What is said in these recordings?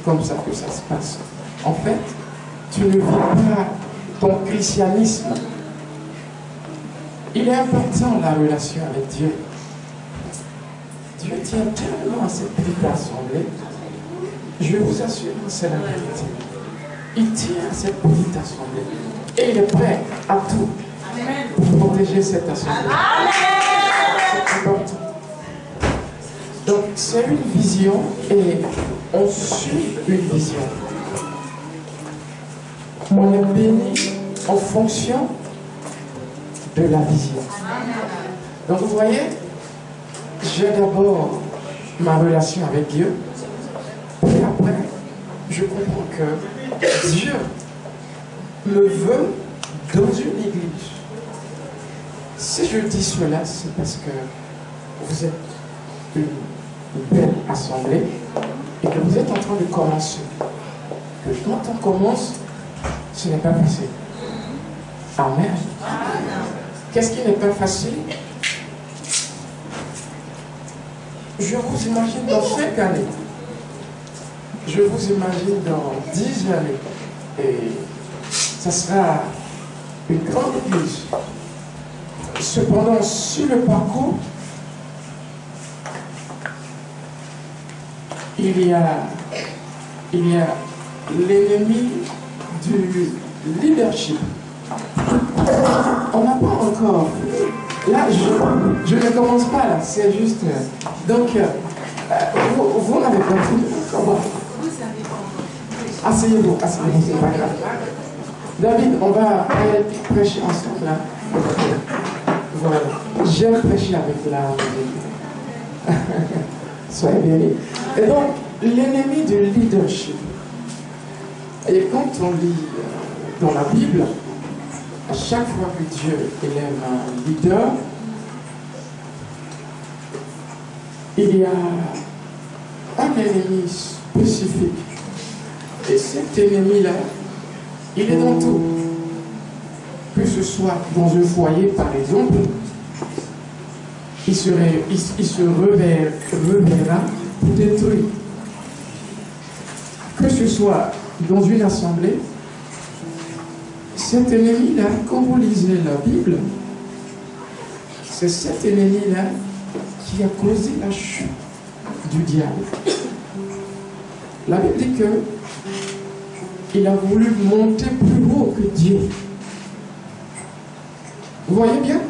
c'est comme ça que ça se passe. En fait, tu ne vis pas ton christianisme. Il est important la relation avec Dieu. Dieu tient tellement à cette petite assemblée. Je vous assure, c'est la vérité. Il tient à cette petite assemblée. Et il est prêt à tout pour protéger cette assemblée. C'est important. Donc, c'est une vision et on suit une vision. On est béni en fonction de la vision. Donc, vous voyez, j'ai d'abord ma relation avec Dieu. Et après, je comprends que Dieu me veut dans une église. Si je dis cela, c'est parce que vous êtes une belle assemblée et que vous êtes en train de commencer. Que quand on commence, ce n'est pas facile. Amen. Qu'est-ce qui n'est pas facile? Je vous imagine dans 5 années. Je vous imagine dans 10 années. Et ça sera une grande église. Cependant, sur le parcours, il y a l'ennemi du leadership. On n'a pas encore. Là, je ne commence pas là, c'est juste. Donc, vous n'avez pas tout. Comment? Asseyez-vous, asseyez-vous, c'est pas grave. David, on va aller prêcher ensemble là. Voilà. J'aime prêcher avec la musique. Soyez bénis. Et donc, l'ennemi du leadership. Et quand on lit dans la Bible, à chaque fois que Dieu élève un leader, il y a un ennemi spécifique. Et cet ennemi-là, il est dans tout. Que ce soit dans un foyer, par exemple, il se reverra pour détruire. Que ce soit dans une assemblée, cet ennemi-là, quand vous lisez la Bible, c'est cet ennemi-là qui a causé la chute du diable. La Bible dit que il a voulu monter plus haut que Dieu. Vous voyez bien?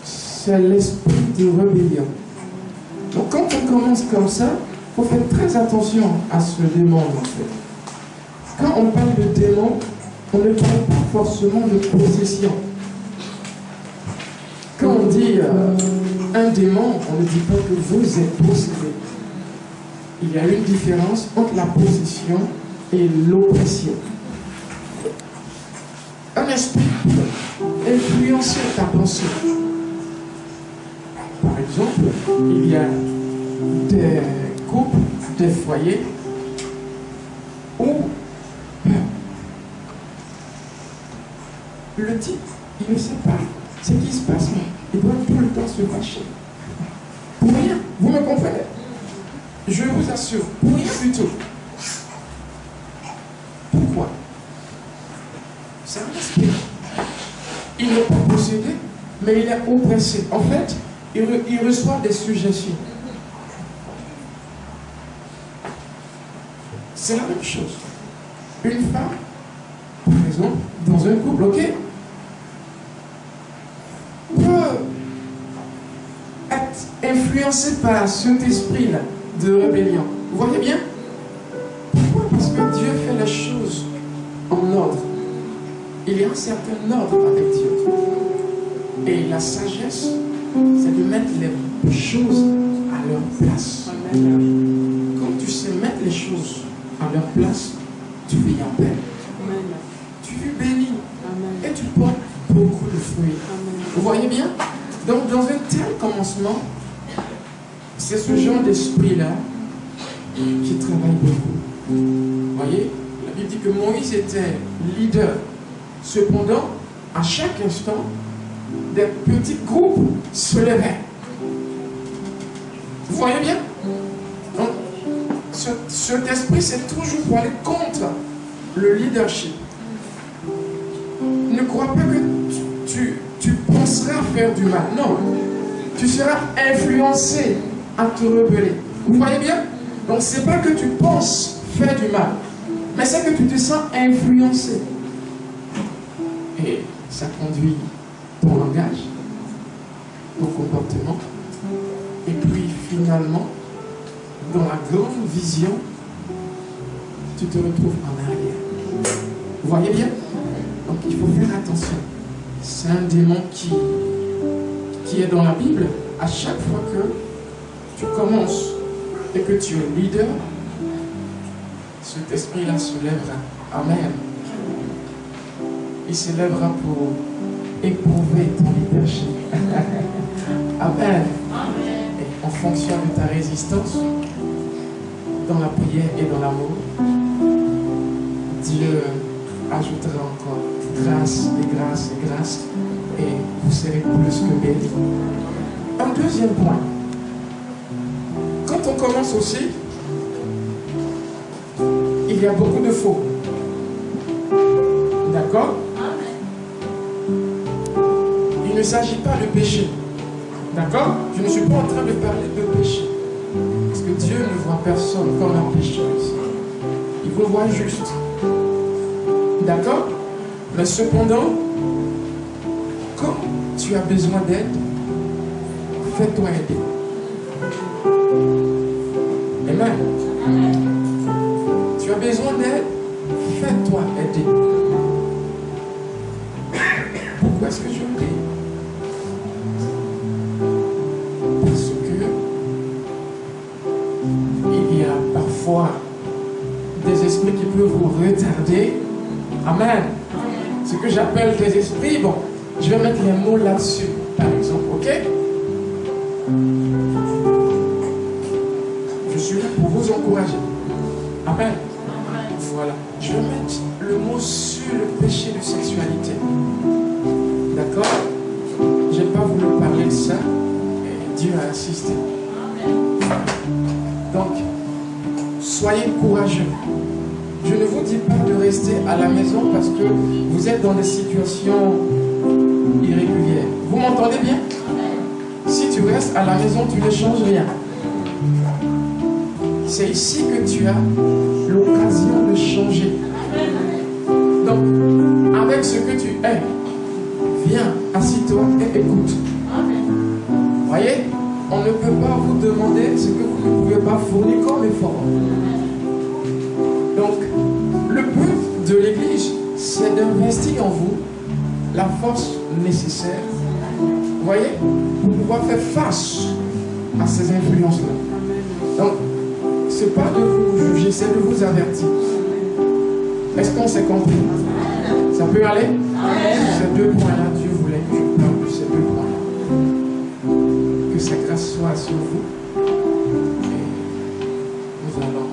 C'est l'esprit de rébellion. Donc quand on commence comme ça, il faut faire très attention à ce démon en fait. Quand on parle de démon, on ne parle pas forcément de possession. Quand on dit un démon, on ne dit pas que vous êtes possédé. Il y a une différence entre la possession et l'oppression. Un esprit peut influencer ta pensée. Par exemple, il y a des couples, des foyers où le type, il ne sait pas ce qui se passe. Il doit tout le temps se fâcher. Pour rien, vous me comprenez? Je vous assure, pour rien du tout. Pourquoi? C'est un esprit. Il n'est pas possédé, mais il est oppressé. En fait, il reçoit des suggestions. C'est la même chose. Une femme, par exemple, dans un couple, ok, peut être influencée par cet esprit-là de rébellion. Vous voyez bien? Pourquoi? Parce que Dieu fait les choses en ordre. Il y a un certain ordre avec Dieu. Et la sagesse, c'est de mettre les choses à leur place. Quand tu sais mettre les choses à leur place, tu vis en paix. Tu vis béni. Et tu portes beaucoup de fruits. Vous voyez bien? Donc, dans un tel commencement, c'est ce genre d'esprit-là qui travaille beaucoup. Vous voyez? La Bible dit que Moïse était leader. Cependant, à chaque instant, des petits groupes se levaient. Vous voyez bien? Donc, ce Cet esprit, c'est toujours pour aller contre le leadership. Ne crois pas que tu penseras faire du mal. Non. Tu seras influencé à te rebeller. Vous voyez bien? Donc, ce n'est pas que tu penses faire du mal, mais c'est que tu te sens influencé. Et ça conduit ton langage, ton comportement. Et puis, finalement, dans la grande vision, tu te retrouves en arrière. Vous voyez bien? Donc il faut faire attention. C'est un démon qui est dans la Bible. À chaque fois que tu commences et que tu es leader, cet esprit-là se lèvera. Amen. Il se lèvera pour éprouver ton leadership. Amen. Et en fonction de ta résistance, dans la prière et dans l'amour, Dieu ajoutera encore grâce et grâce et grâce, et vous serez plus que bénis. Un deuxième point. Quand on commence aussi, il y a beaucoup de faux. D'accord? Il ne s'agit pas de péché. D'accord? Je ne suis pas en train de parler de péché. Parce que Dieu ne voit personne comme un pécheur ici. Il vous voit juste. D'accord? Mais cependant, quand tu as besoin d'aide, fais-toi aider. Amen. Tu as besoin d'aide, fais-toi aider. Pourquoi est-ce que je prie? Parce que il y a parfois des esprits qui peuvent vous retarder. Amen. Ce que j'appelle des esprits, bon, je vais mettre les mots là-dessus, par exemple, ok? Je suis là pour vous encourager. Amen. Voilà. Je vais mettre le mot sur le péché de sexualité. D'accord? Je n'ai pas voulu parler de ça, et Dieu a insisté. Donc, soyez courageux. Je ne vous dis pas de rester à la maison parce que vous êtes dans des situations irrégulières. Vous m'entendez bien? Si tu restes à la maison, tu ne changes rien. C'est ici que tu as l'occasion de changer. Donc, avec ce que tu es, viens, assis-toi et écoute. Voyez, on ne peut pas vous demander ce que vous ne pouvez pas fournir comme effort. Donc, le but de l'Église, c'est d'investir en vous la force nécessaire, vous voyez, pour pouvoir faire face à ces influences-là. Donc, ce n'est pas de vous juger, c'est de vous avertir. Est-ce qu'on s'est compris? Ça peut aller? Ces deux points-là, Dieu voulait que je parle de ces deux points-là. Que sa grâce soit sur vous. Et nous allons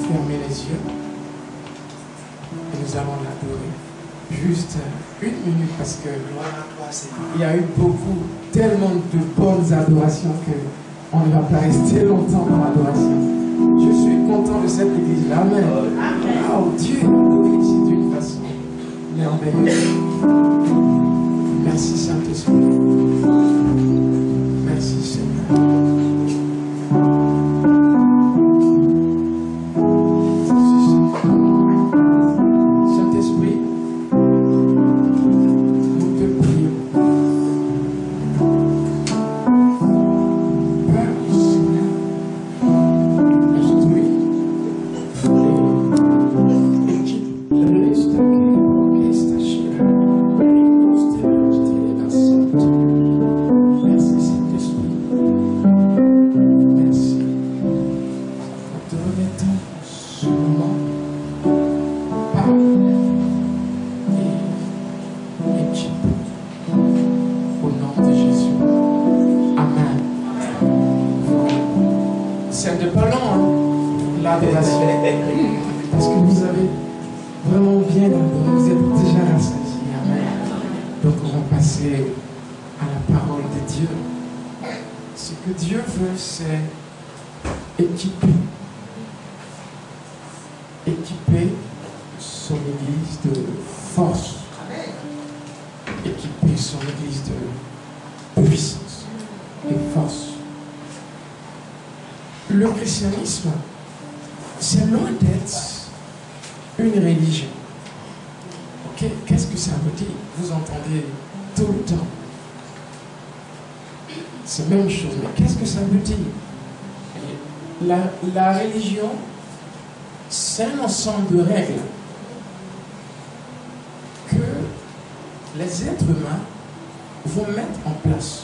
fermer les yeux et nous allons l'adorer. Juste une minute parce que il y a eu tellement de bonnes adorations qu'on ne va pas rester longtemps dans l'adoration. Je suis content de cette église-là. Amen. Oh, Dieu est adoré ici d'une façon merveilleuse. Merci Saint-Esprit. Merci Seigneur. Parce que vous avez vraiment bien adoré, vous êtes déjà rassasiés. Amen. Donc on va passer à la parole de Dieu. Ce que Dieu veut, c'est équiper équiper son église de force, équiper son église de puissance et force. Le christianisme, c'est loin d'être une religion. Ok, qu'est-ce que ça veut dire? Vous entendez tout le temps. C'est la même chose, mais qu'est-ce que ça veut dire? La religion, c'est un ensemble de règles que les êtres humains vont mettre en place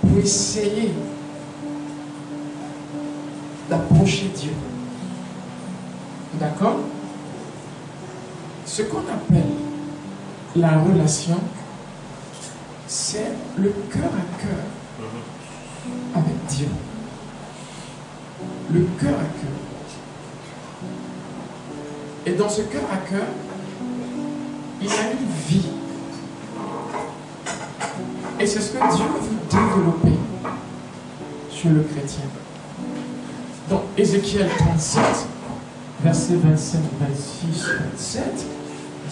pour essayer d'approcher Dieu. D'accord? Ce qu'on appelle la relation, c'est le cœur à cœur avec Dieu. Le cœur à cœur. Et dans ce cœur à cœur, il y a une vie. Et c'est ce que Dieu veut développer sur le chrétien. Dans Ézéchiel 37, versets 25, 26, 27,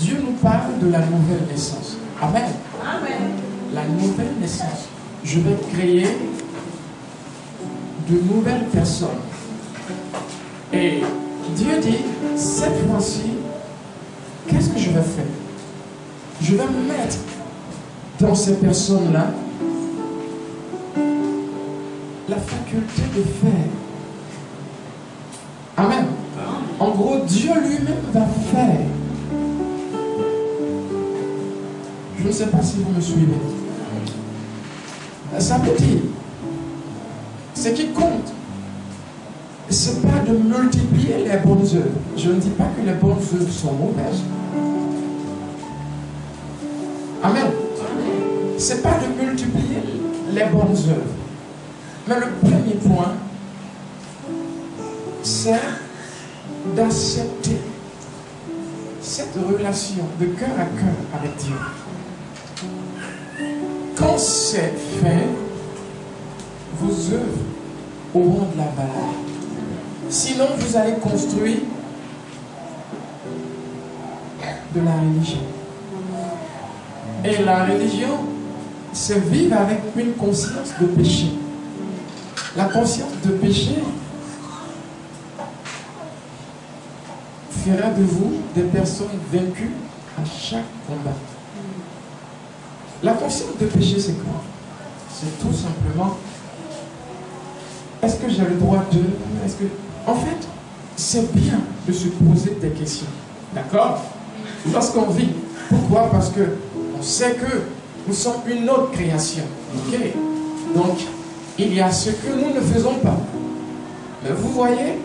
Dieu nous parle de la nouvelle naissance. Amen. Amen. La nouvelle naissance. Je vais créer de nouvelles personnes. Et Dieu dit, cette fois-ci, qu'est-ce que je vais faire? Je vais me mettre dans ces personnes-là la faculté de faire. Amen. En gros, Dieu lui-même va faire. Je ne sais pas si vous me suivez. Ça veut dire, ce qui compte, ce n'est pas de multiplier les bonnes œuvres. Je ne dis pas que les bonnes œuvres sont mauvaises. Amen. Ce n'est pas de multiplier les bonnes œuvres. Mais le premier point, c'est d'accepter cette relation de cœur à cœur avec Dieu. Quand c'est fait, vos œuvres auront de la valeur. Sinon, vous allez construire de la religion. Et la religion, c'est vivre avec une conscience de péché. La conscience de péché fera de vous des personnes vaincues à chaque combat. La conscience de péché, c'est quoi? C'est tout simplement, est-ce que j'ai le droit de... En fait, c'est bien de se poser des questions. D'accord? Lorsqu'on vit. Pourquoi? Parce que on sait que nous sommes une autre création. Ok? Donc, il y a ce que nous ne faisons pas. Mais vous voyez,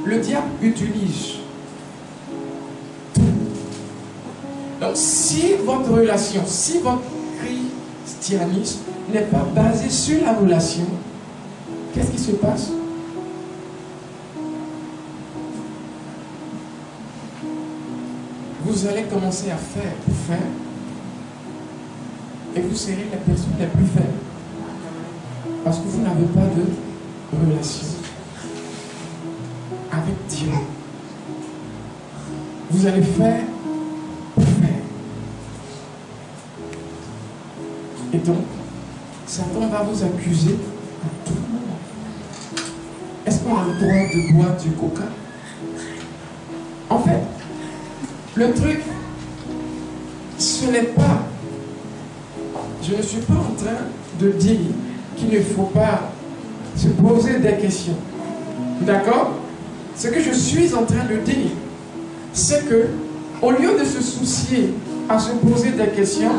le diable utilise tout. Donc, si votre relation, si votre christianisme n'est pas basé sur la relation, qu'est-ce qui se passe? Vous allez commencer à faire, et vous serez les personnes les plus faibles. Parce que vous n'avez pas de relation avec Dieu. Vous allez faire. Et donc, Satan va vous accuser à tout moment. Est-ce qu'on a le droit de boire du coca? En fait, le truc, ce n'est pas... Je ne suis pas en train de dire qu'il ne faut pas se poser des questions. D'accord? Ce que je suis en train de dire, c'est que, au lieu de se soucier à se poser des questions,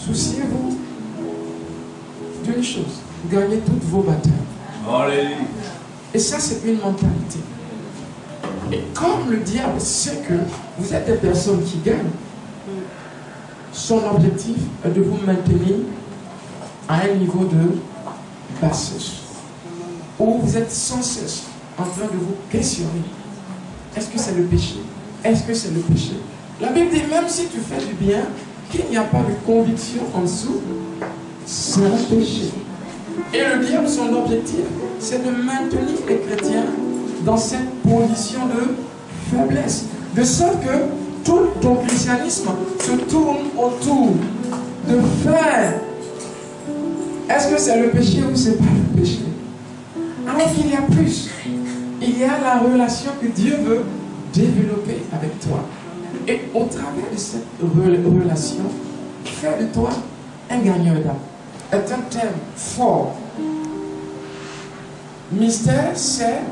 souciez-vous d'une chose, gagnez toutes vos batailles. Alléluia. Et ça, c'est une mentalité. Et comme le diable sait que vous êtes des personnes qui gagnent, son objectif est de vous maintenir à un niveau de bassesse, où vous êtes sans cesse en train de vous questionner. Est-ce que c'est le péché? Est-ce que c'est le péché? La Bible dit, même si tu fais du bien, qu'il n'y a pas de conviction en dessous, c'est un péché. Et le diable, son objectif, c'est de maintenir les chrétiens dans cette position de faiblesse. De sorte que tout ton christianisme se tourne autour de faire. Est-ce que c'est le péché ou c'est pas le péché? Alors qu'il y a plus. Il y a la relation que Dieu veut développer avec toi. Et au travers de cette relation, faire de toi un gagneur d'âme. Est un thème fort. Mystère, c'est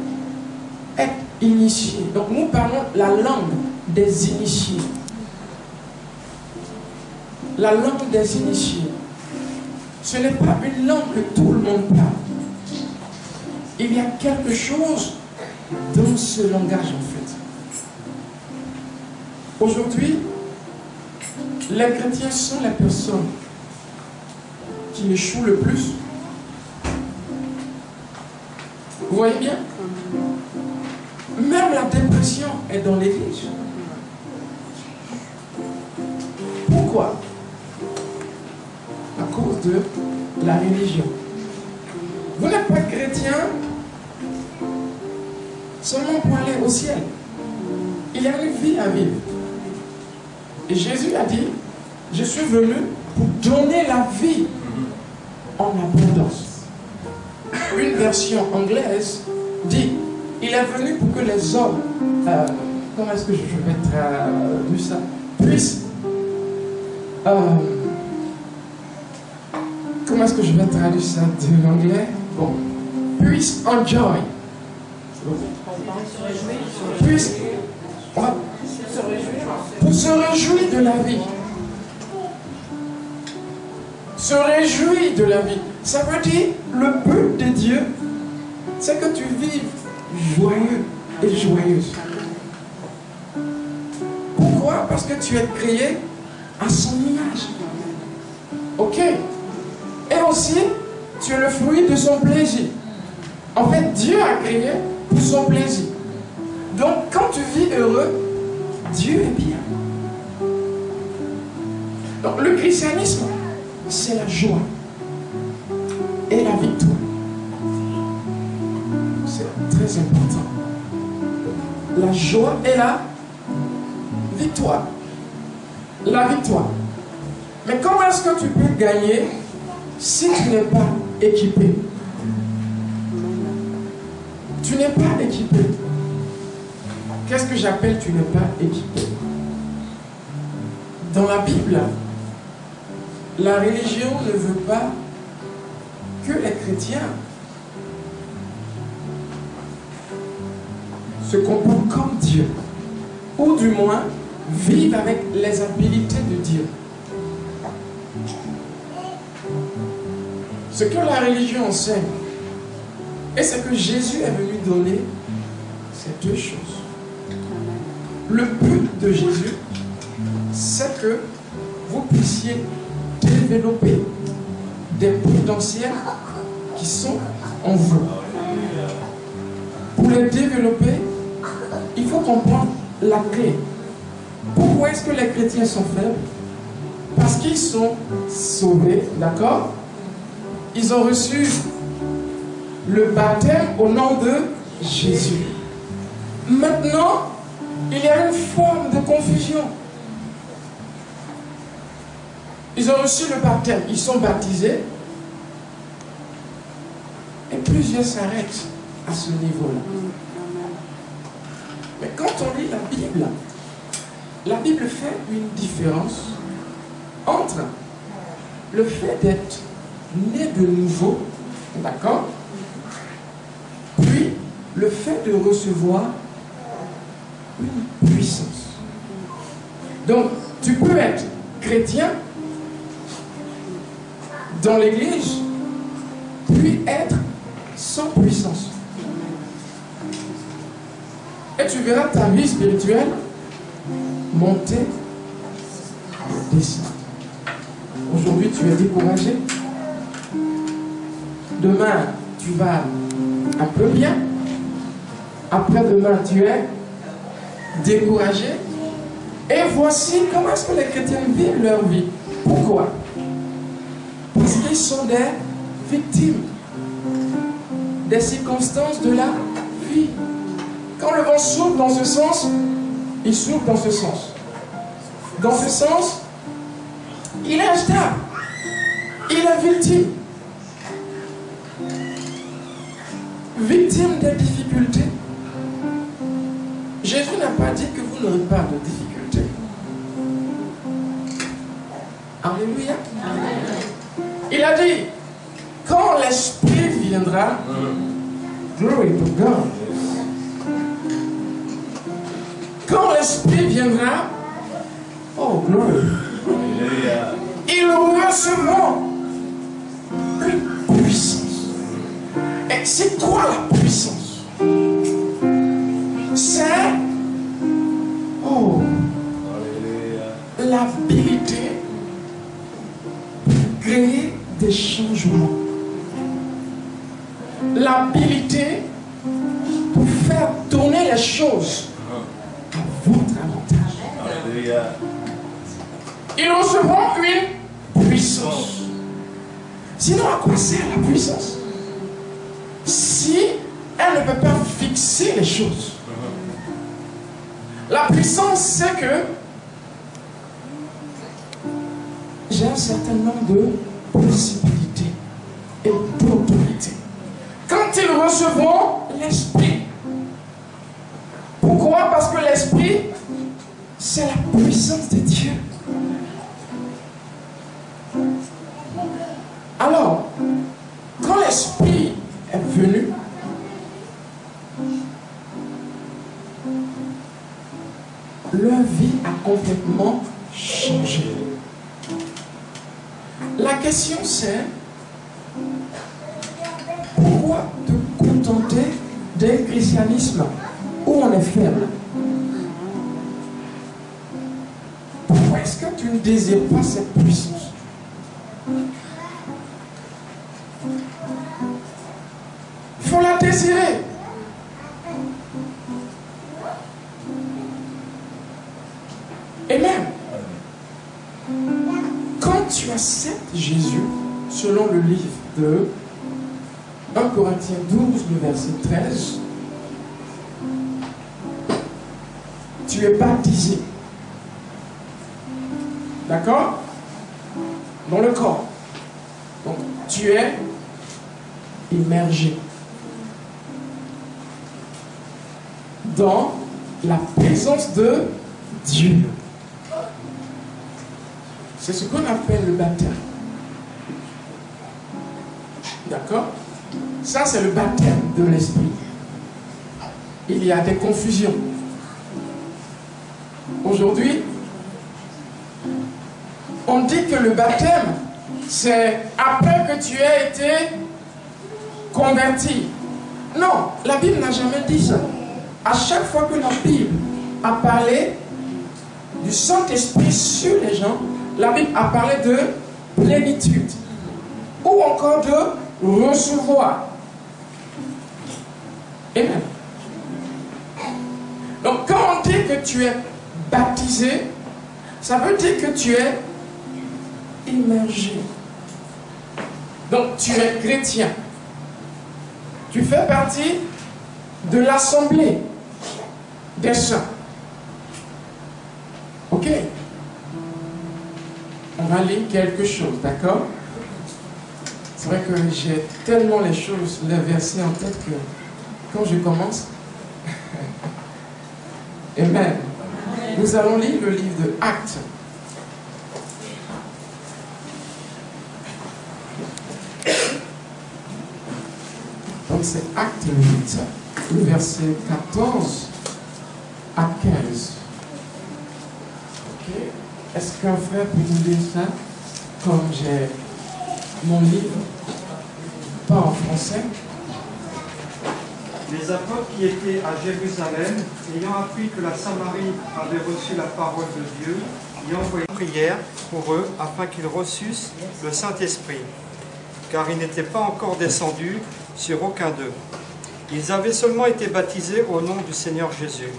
être initié. Donc nous parlons la langue des initiés. La langue des initiés. Ce n'est pas une langue que tout le monde parle. Il y a quelque chose dans ce langage en fait. Aujourd'hui, les chrétiens sont les personnes qui échouent le plus. Vous voyez bien? Même la dépression est dans l'église. Pourquoi? À cause de la religion. Vous n'êtes pas chrétien seulement pour aller au ciel. Il y a une vie à vivre. Et Jésus a dit, je suis venu pour donner la vie en abondance. Une version anglaise dit, il est venu pour que les hommes, comment est-ce que je vais traduire ça, puissent, comment est-ce que je vais traduire ça de l'anglais? Bon, puissent enjoy. Puissent, pour se réjouir de la vie. Se réjouir de la vie. Ça veut dire, le but de Dieu, c'est que tu vives joyeux et joyeuse. Pourquoi? Parce que tu es créé à son image. Ok? Et aussi, tu es le fruit de son plaisir. En fait, Dieu a créé pour son plaisir. Donc, quand tu vis heureux, Dieu est bien. Donc, le christianisme, c'est la joie et la victoire. C'est très important. La joie et la victoire. La victoire. Mais comment est-ce que tu peux gagner si tu n'es pas équipé? Tu n'es pas équipé. Qu'est-ce que j'appelle tu n'es pas équipé? Dans la Bible, la religion ne veut pas que les chrétiens se comportent comme Dieu, ou du moins vivent avec les habilités de Dieu. Ce que la religion enseigne et ce que Jésus est venu donner, c'est deux choses. Le but de Jésus, c'est que vous puissiez développer des potentiels qui sont en vous. Pour les développer, il faut comprendre la clé. Pourquoi est-ce que les chrétiens sont faibles? Parce qu'ils sont sauvés, d'accord? Ils ont reçu le baptême au nom de Jésus. Maintenant, il y a une forme de confusion. Ils ont reçu le baptême, ils sont baptisés, et plusieurs s'arrêtent à ce niveau-là. Mais quand on lit la Bible fait une différence entre le fait d'être né de nouveau, d'accord, puis le fait de recevoir une puissance. Donc, tu peux être chrétien dans l'église, puis être sans puissance. Et tu verras ta vie spirituelle monter et descendre. Aujourd'hui, tu es découragé. Demain, tu vas un peu bien. Après-demain, tu es découragé. Et voici comment est-ce que les chrétiens vivent leur vie. Pourquoi? Parce qu'ils sont des victimes. des circonstances de la vie. Quand le vent souffle dans ce sens, il souffle dans ce sens. Dans ce sens, il est instable. Il est victime. Victime des difficultés. Jésus n'a pas dit que vous n'aurez pas de difficultés. Alléluia. Il a dit, quand l'Esprit viendra, glory to God. Quand l'Esprit viendra, oh glory, ils recevront une puissance. Et c'est quoi la puissance? C'est l'habilité de créer des changements. L'habilité pour faire tourner les choses à votre avantage. Ils recevront une puissance. Sinon, à quoi sert la puissance? Si elle ne peut pas fixer les choses. La puissance, c'est que j'ai un certain nombre de possibilités et d'autorités. Quand ils recevront l'Esprit. Pourquoi? Parce que l'Esprit, c'est la puissance de Dieu. Alors, quand l'Esprit est venu, leur vie a complètement changé. La question c'est, pourquoi te contenter d'un christianisme où on est faible? Pourquoi est-ce que tu ne désires pas cette puissance? Il faut la désirer. Et même, quand tu acceptes Jésus, selon le livre de 1 Corinthiens 12, le verset 13, tu es baptisé. D'accord? Dans le corps. Donc, tu es immergé dans la présence de Dieu. C'est ce qu'on appelle le baptême. D'accord? Ça, c'est le baptême de l'Esprit. Il y a des confusions. Aujourd'hui, on dit que le baptême, c'est après que tu aies été converti. Non, la Bible n'a jamais dit ça. À chaque fois que la Bible a parlé du Saint-Esprit sur les gens, la Bible a parlé de plénitude ou encore de recevoir. Amen. Donc quand on dit que tu es baptisé, ça veut dire que tu es immergé. Donc tu es chrétien. Tu fais partie de l'assemblée des saints. Ok? On va lire quelque chose, d'accord? C'est vrai que j'ai tellement les choses, les versets en tête que quand je commence, Amen. Nous allons lire le livre de Actes. Donc c'est Acte 8, le verset 14 à 15. Ok? Est-ce qu'un frère peut nous lire ça? Comme j'ai mon livre, pas en français. Les apôtres qui étaient à Jérusalem, ayant appris que la Samarie avait reçu la parole de Dieu, y envoyaient une prière pour eux afin qu'ils reçussent le Saint-Esprit, car il n'était pas encore descendu sur aucun d'eux. Ils avaient seulement été baptisés au nom du Seigneur Jésus.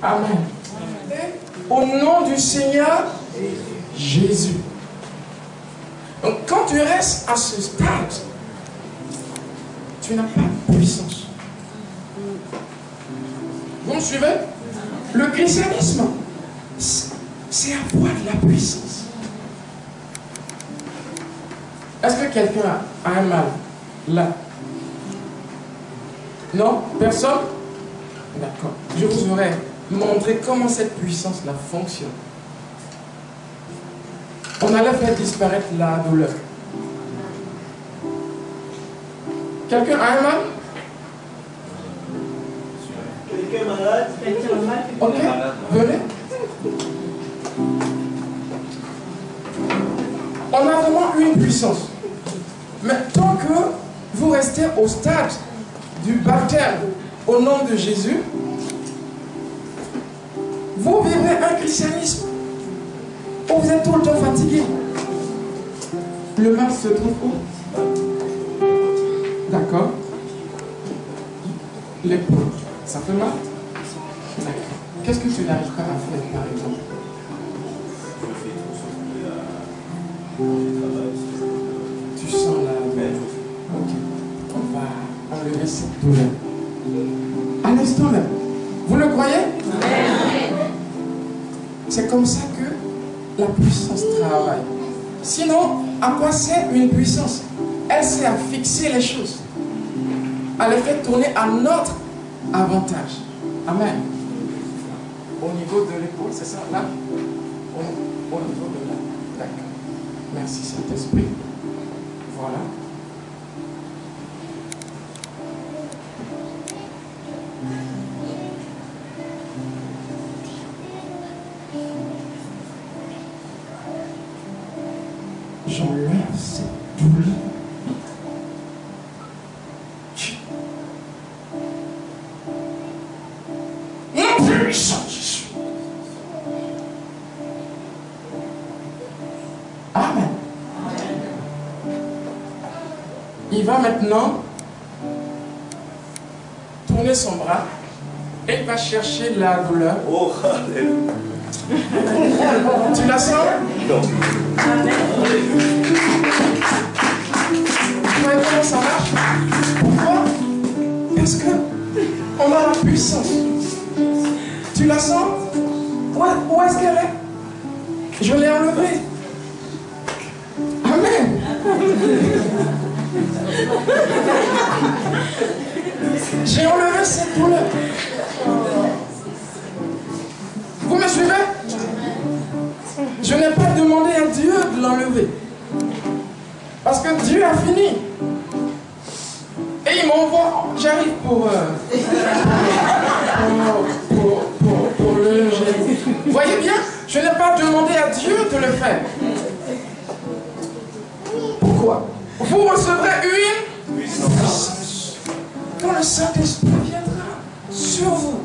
Amen. Au nom du Seigneur Jésus. Donc quand tu restes à ce stade, tu n'as pas de puissance. Vous me suivez? Le christianisme, c'est avoir de la puissance. Est-ce que quelqu'un a un mal là? Non? Personne? D'accord. Je vous aurais montré comment cette puissance-là fonctionne. On allait faire disparaître la douleur. Quelqu'un a un mal? Quelqu'un malade? Quelqu'un malade? Ok, venez. On a vraiment une puissance. Mais tant que vous restez au stade du baptême au nom de Jésus, vous vivrez un christianisme où vous êtes tout le temps fatigué. Le mal se trouve où? D'accord. L'épaule, ça fait mal? D'accord. Qu'est-ce que tu n'arrives pas à faire, par exemple? Tu sens la douleur. Ok. On va enlever cette douleur. À l'instant même. Vous le croyez? C'est comme ça que la puissance travaille. Sinon, à quoi sert une puissance? Elle sert à fixer les choses. À les faire tourner à notre avantage. Amen. Au niveau de l'épaule, c'est ça, là? Au niveau de là. D'accord. Merci Saint-Esprit. Voilà. J'enlève cette douleur. Mon puissant Jésus. Amen. Il va maintenant tourner son bras et il va chercher la douleur. Oh, alléluia. Tu la sens? Non. Vous voyez comment ça marche? Pourquoi? Parce que on a la puissance. Tu la sens? Où est-ce qu'elle est? Je l'ai enlevée. Amen. J'ai enlevé cette douleur. Vous me suivez? Je n'ai pas demandé à Dieu de l'enlever. Parce que Dieu a fini. Et il m'envoie. J'arrive pour le génie. Vous voyez bien? Je n'ai pas demandé à Dieu de le faire. Pourquoi? Vous recevrez une puissance quand le Saint-Esprit viendra sur vous.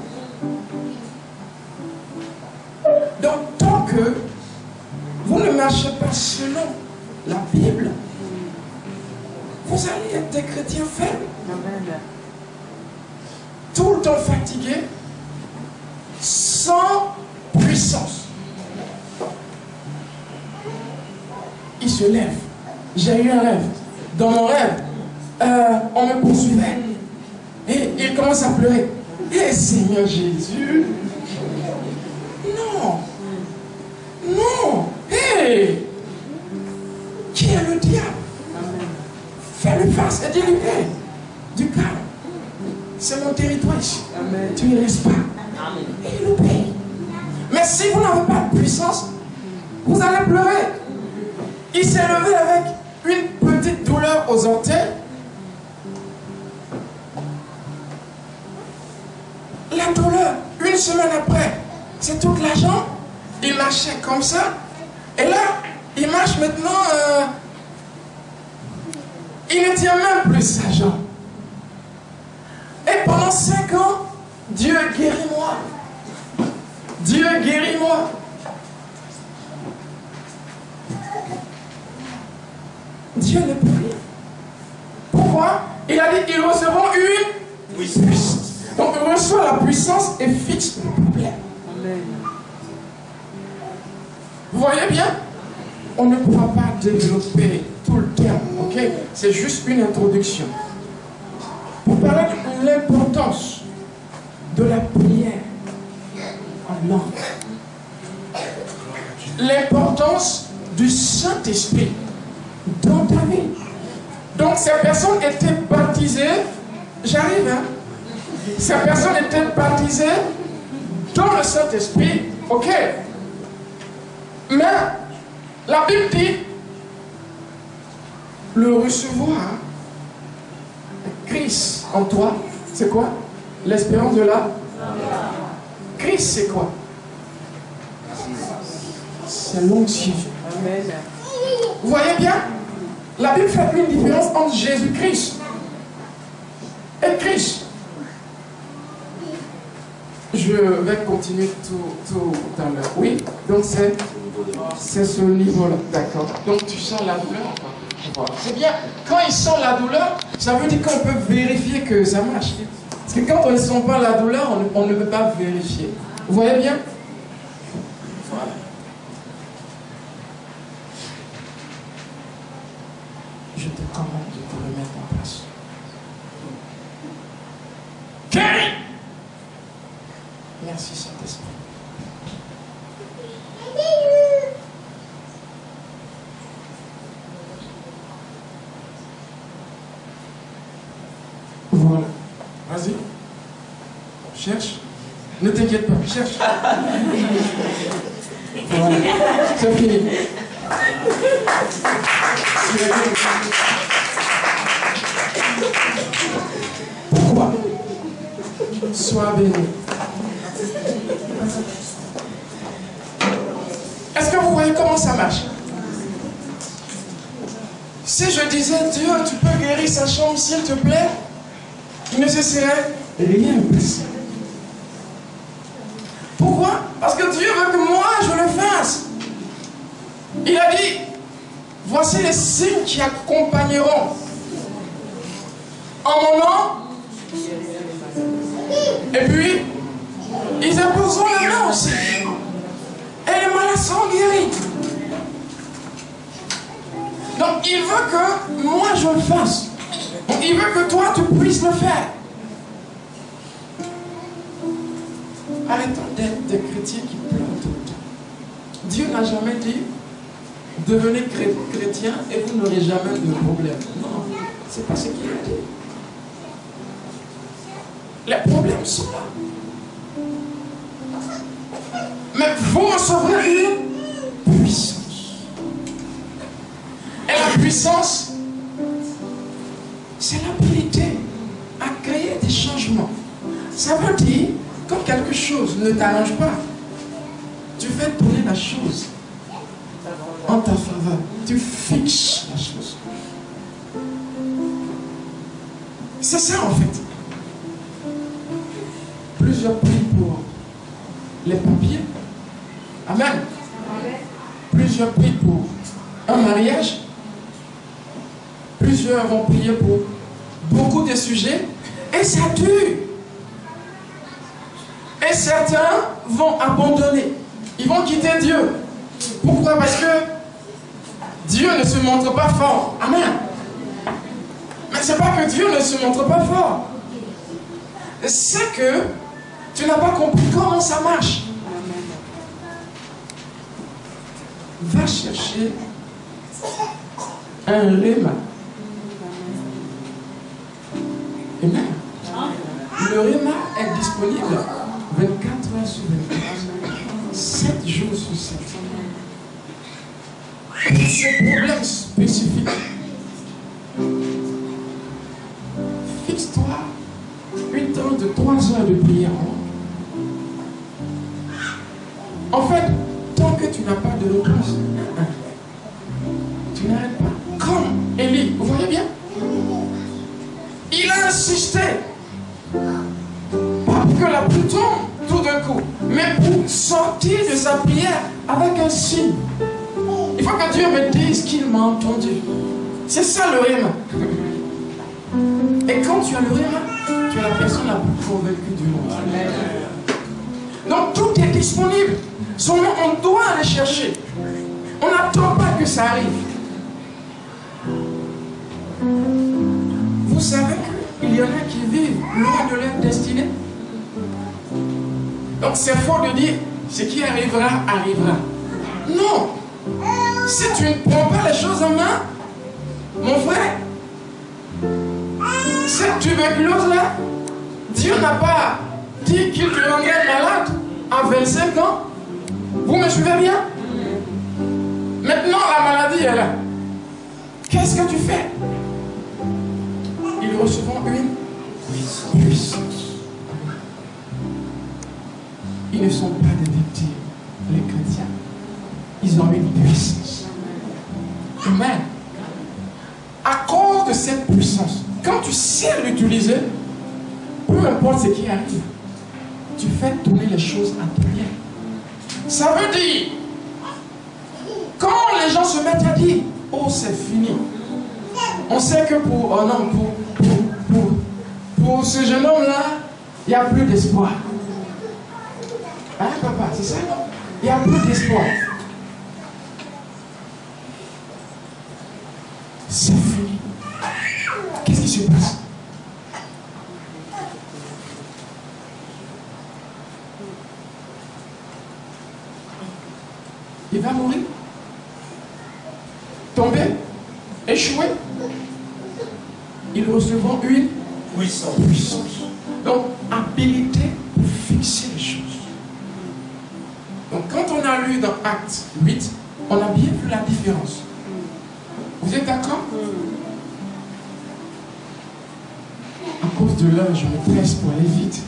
Donc, tant que vous ne marchez pas selon la Bible, vous allez être des chrétiens faibles. Tout le temps fatigués, sans puissance. Il se lève. J'ai eu un rêve. Dans mon rêve, on me poursuivait. Et il commence à pleurer. Eh Seigneur Jésus! Non! Non! Hé! Qui est le diable? Fais-le face et dis-lui, hey, du calme. C'est mon territoire ici. Tu ne restes pas. Et il obéit. Mais si vous n'avez pas de puissance, vous allez pleurer. Il s'est levé avec une petite douleur aux orteils. La douleur, une semaine après, c'est toute la jambe. Il marchait comme ça. Et là, il marche maintenant. Il ne tient même plus sa jambe. Et pendant 5 ans, Dieu guérit-moi. Dieu guérit-moi. Dieu ne peut rien. Pourquoi? Il a dit qu'ils recevront une puissance. Donc on reçoit la puissance et fixe le problème. Vous voyez bien? On ne pourra pas développer tout le terme, ok? C'est juste une introduction. l'importance de la prière en ordre. L'importance du Saint-Esprit dans ta vie. Donc ces personnes étaient baptisées, j'arrive, hein? Ces personnes étaient baptisées dans le Saint-Esprit, ok. Mais la Bible dit, le recevoir, Christ en toi, c'est quoi? L'espérance de la... Christ, c'est quoi? C'est l'onction. Vous voyez bien? La Bible fait une différence entre Jésus-Christ et Christ. Je vais continuer tout à l'heure. Oui, donc c'est ce niveau-là. D'accord. Donc tu sens la douleur. Voilà. C'est bien. Quand il sent la douleur, ça veut dire qu'on peut vérifier que ça marche. Parce que quand on ne sent pas la douleur, on ne peut pas vérifier. Vous voyez bien? Voilà. Je te commande de te remettre en place. Guéris! Merci Saint-Esprit. Voilà. Vas-y. Cherche. Ne t'inquiète pas. Cherche. Voilà. C'est fini. Pourquoi? Sois béni. Est-ce que vous voyez comment ça marche? Si je disais, Dieu, tu peux guérir sa chambre s'il te plaît, il ne se serait rien passé. Pourquoi? Parce que Dieu veut que moi je le fasse. Il a dit, voici les signes qui accompagneront en mon nom. Et puis, ils imposeront les mains aussi. Et les malades seront guéris. Donc, il veut que moi je le fasse. Donc, il veut que toi tu puisses le faire. Arrêtons d'être des chrétiens qui pleurent tout le temps. Dieu n'a jamais dit devenez chrétien et vous n'aurez jamais de problème. Non, c'est pas ce qu'il a dit. Les problèmes sont là. Mais vous recevrez une puissance. Et la puissance, c'est l'habilité à créer des changements. Ça veut dire, quand quelque chose ne t'arrange pas, tu fais tourner la chose en ta faveur. Tu fixes la chose. C'est ça en fait. Plusieurs prix pour les papiers. Amen. Plusieurs prient pour un mariage. Plusieurs vont prier pour beaucoup de sujets. Et ça dure. Et certains vont abandonner. Ils vont quitter Dieu. Pourquoi? Parce que Dieu ne se montre pas fort. Amen. Mais ce n'est pas que Dieu ne se montre pas fort. C'est que tu n'as pas compris comment ça marche. Va chercher un réma. Amen. Le réma est disponible 24 heures sur 24, 7 jours sur 7. Ces problèmes spécifiques, fixe-toi une tranche de 3 heures de prière. En fait, tant que tu n'as pas de réponse, tu n'arrêtes pas. Comme Élie, vous voyez bien? Il a insisté. Pas pour que la pluie tombe tout d'un coup, mais pour sortir de sa prière avec un signe. Il faut que Dieu me dise qu'il m'a entendu. C'est ça le réma. Et quand tu as le réma, tu es la personne la plus convaincue du monde. Donc tout est disponible. Seulement on doit aller chercher. On n'attend pas que ça arrive. Vous savez que il y en a qui vivent loin de leur destinée. Donc c'est faux de dire ce qui arrivera, arrivera. Non. Si tu ne prends pas les choses en main, mon frère, cette tuberculose-là, Dieu n'a pas dit qu'il te rendrait malade à 25 ans. Vous me suivez bien? Maintenant, la maladie est là. Qu'est-ce que tu fais? Ils recevront une puissance. Ils ne sont pas des victimes, les chrétiens. Ils ont une puissance. Amen. À cause de cette puissance, quand tu sais l'utiliser, peu importe ce qui arrive, tu fais tourner les choses à ton bien. Ça veut dire, quand les gens se mettent à dire, oh c'est fini, on sait que pour ce jeune homme-là, il n'y a plus d'espoir. Hein papa, c'est ça, non? Il n'y a plus d'espoir. C'est fini. Qu'est-ce qui se passe? Il va mourir, tomber, échouer. Ils recevront une puissance. Donc, habilité pour fixer les choses. Donc, quand on a lu dans Acte 8, on a bien vu la différence. Vous êtes d'accord? À cause de l'heure, je me presse pour aller vite.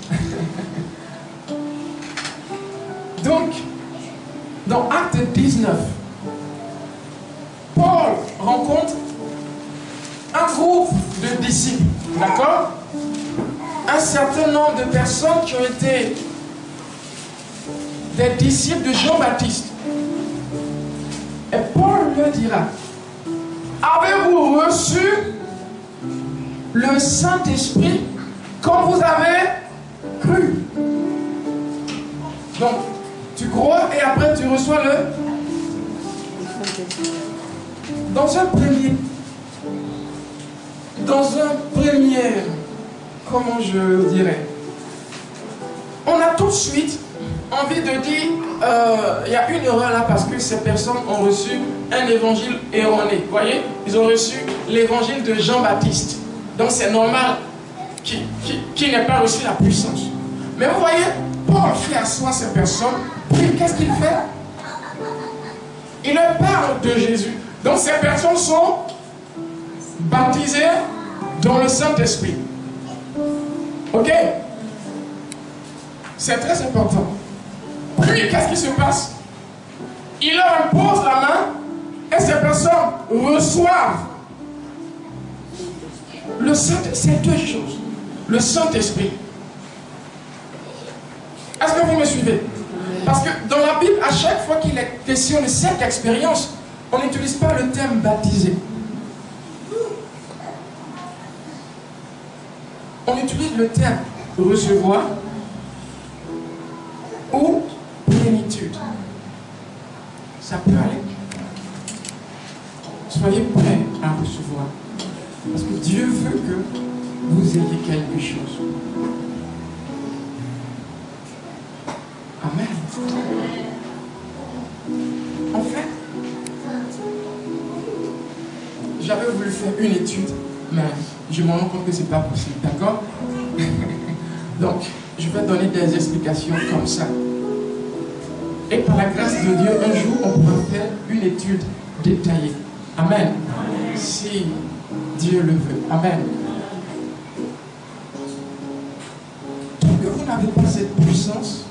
Donc, dans Acte 19, Paul rencontre un groupe de disciples, d'accord? Un certain nombre de personnes qui ont été des disciples de Jean-Baptiste. Et Paul leur dira, avez-vous reçu le Saint-Esprit quand vous avez cru? Donc, tu crois et après tu reçois le... Dans un premier, comment je dirais, on a tout de suite envie de dire, il y a une erreur là parce que ces personnes ont reçu un évangile erroné. Vous voyez, ils ont reçu l'évangile de Jean-Baptiste. Donc c'est normal qu'il n'ait pas reçu la puissance. Mais vous voyez, Paul fait asseoir ces personnes. Puis qu'est-ce qu'il fait? Il leur parle de Jésus. Donc ces personnes sont baptisées dans le Saint-Esprit. Ok? C'est très important. Puis qu'est-ce qui se passe? Il leur impose la main et ces personnes reçoivent le Saint-Esprit. C'est deux choses. Le Saint-Esprit. Est-ce que vous me suivez? Parce que dans la Bible, à chaque fois qu'il est question de cette expérience, on n'utilise pas le terme baptisé. On utilise le terme recevoir ou plénitude. Ça peut aller. Soyez prêts à recevoir. Parce que Dieu veut que vous ayez quelque chose. Amen. En fait, j'avais voulu faire une étude, mais je me rends compte que ce n'est pas possible, d'accord? Donc, je vais donner des explications comme ça. Et par la grâce de Dieu, un jour, on pourra faire une étude détaillée. Amen. Si Dieu le veut. Amen. Tant que vous n'avez pas cette puissance,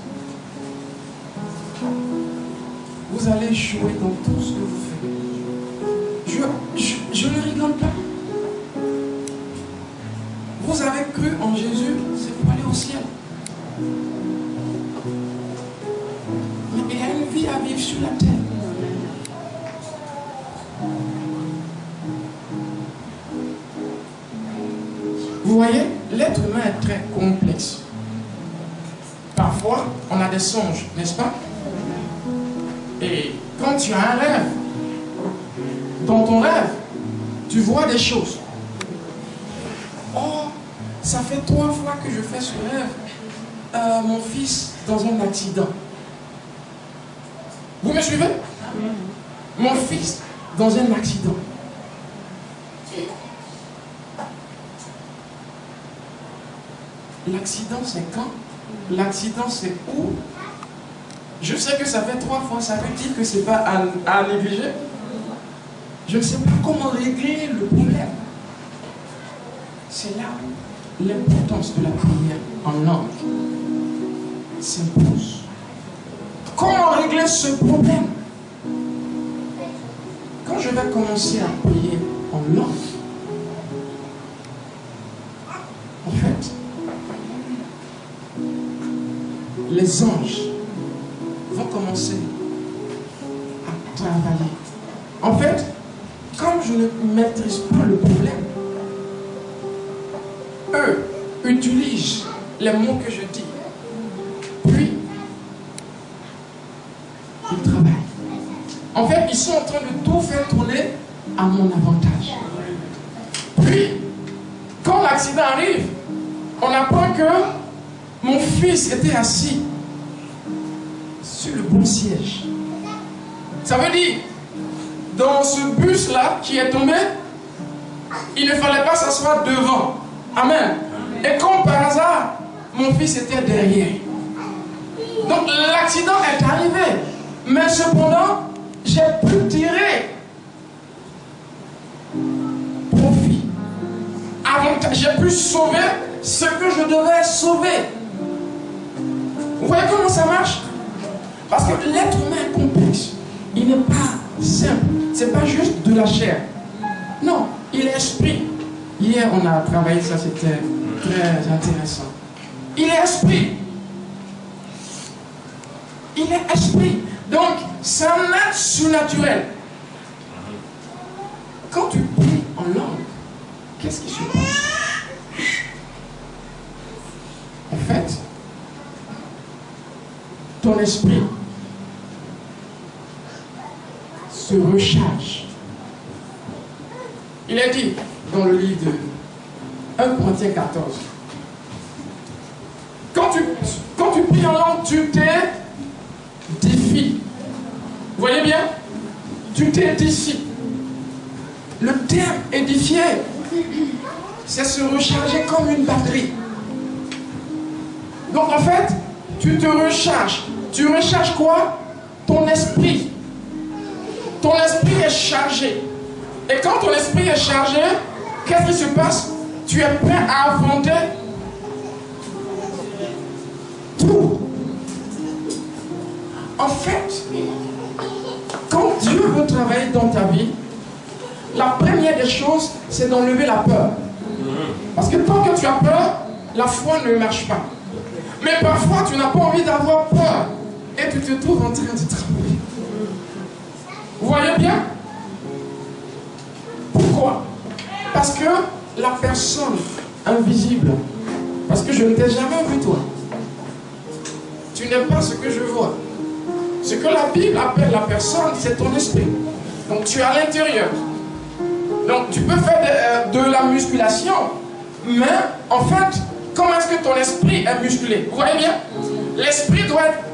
vous allez échouer dans tout ce que vous faites. Je ne rigole pas. Vous avez cru en Jésus, c'est pour aller au ciel. Mais il y a une vie à vivre sur la terre. Vous voyez, l'être humain est très complexe. Parfois, on a des songes, n'est-ce pas? Et quand tu as un rêve, dans ton rêve, tu vois des choses. Oh, ça fait 3 fois que je fais ce rêve. Mon fils dans un accident. Vous me suivez? Mon fils dans un accident. L'accident c'est quand? L'accident c'est où? Je sais que ça fait 3 fois, ça veut dire que c'est pas à négliger. Je ne sais pas comment régler le problème. C'est là où l'importance de la prière en langue s'impose. Comment régler ce problème? Quand je vais commencer à prier en langue, en fait, les anges vont commencer à travailler. En fait, comme je ne maîtrise pas le problème, eux utilisent les mots que je dis, puis ils travaillent. En fait, ils sont en train de tout faire tourner à mon avantage. Puis, quand l'accident arrive, on apprend que mon fils était assis sur le bon siège. Ça veut dire, dans ce bus-là qui est tombé, il ne fallait pas s'asseoir devant. Amen. Et comme par hasard, mon fils était derrière. Donc l'accident est arrivé. Mais cependant, j'ai pu tirer profit. J'ai pu sauver ce que je devais sauver. Vous voyez comment ça marche? Parce que l'être humain est complexe. Il n'est pas simple. C'est pas juste de la chair. Non, il est esprit. Hier, on a travaillé ça, c'était très intéressant. Il est esprit. Il est esprit. Donc, c'est un être surnaturel. Quand tu pries en langue, qu'est-ce qui se passe? En fait, ton esprit se recharge. Il est dit dans le livre de 1 Corinthiens 14. Quand tu pries en langue, tu t'édifies. Vous voyez bien? Tu t'édifies. Le terme édifier, c'est se recharger comme une batterie. Donc en fait, tu te recharges. Tu recharges quoi? Ton esprit. Ton esprit est chargé. Et quand ton esprit est chargé, qu'est-ce qui se passe? Tu es prêt à affronter tout. En fait, quand Dieu veut travailler dans ta vie, la première des choses, c'est d'enlever la peur. Parce que tant que tu as peur, la foi ne marche pas. Mais parfois, tu n'as pas envie d'avoir peur. Et tu te trouves en train de travailler. Vous voyez bien? Pourquoi? Parce que la personne invisible, parce que je ne t'ai jamais vu toi, tu n'es pas ce que je vois. Ce que la Bible appelle la personne, c'est ton esprit. Donc tu es à l'intérieur. Donc tu peux faire de la musculation, mais en fait, comment est-ce que ton esprit est musclé? Vous voyez bien? L'esprit doit être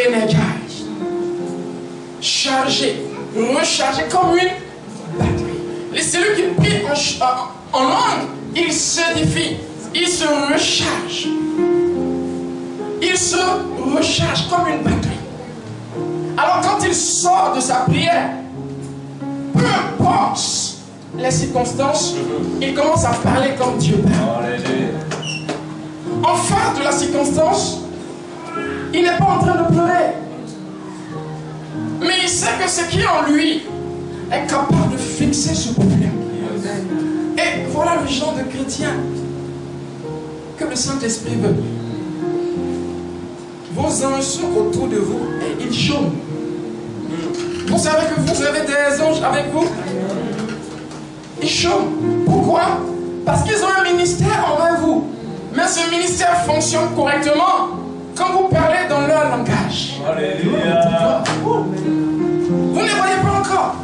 énergisé, chargé, rechargé comme une batterie. Et celui qui prie en langue, il s'édifie, il se recharge. Il se recharge comme une batterie. Alors quand il sort de sa prière, peu importe les circonstances, il commence à parler comme Dieu parle. En face de la circonstance, il n'est pas en train de pleurer. Mais il sait que ce qui est en lui est capable de fixer ce problème. Et voilà le genre de chrétien que le Saint-Esprit veut. Vos anges sont autour de vous et ils chôment. Vous savez que vous avez des anges avec vous? Ils chôment. Pourquoi? Parce qu'ils ont un ministère envers vous. Mais ce ministère fonctionne correctement quand vous parlez dans leur langage. Alléluia. Vous ne voyez pas encore.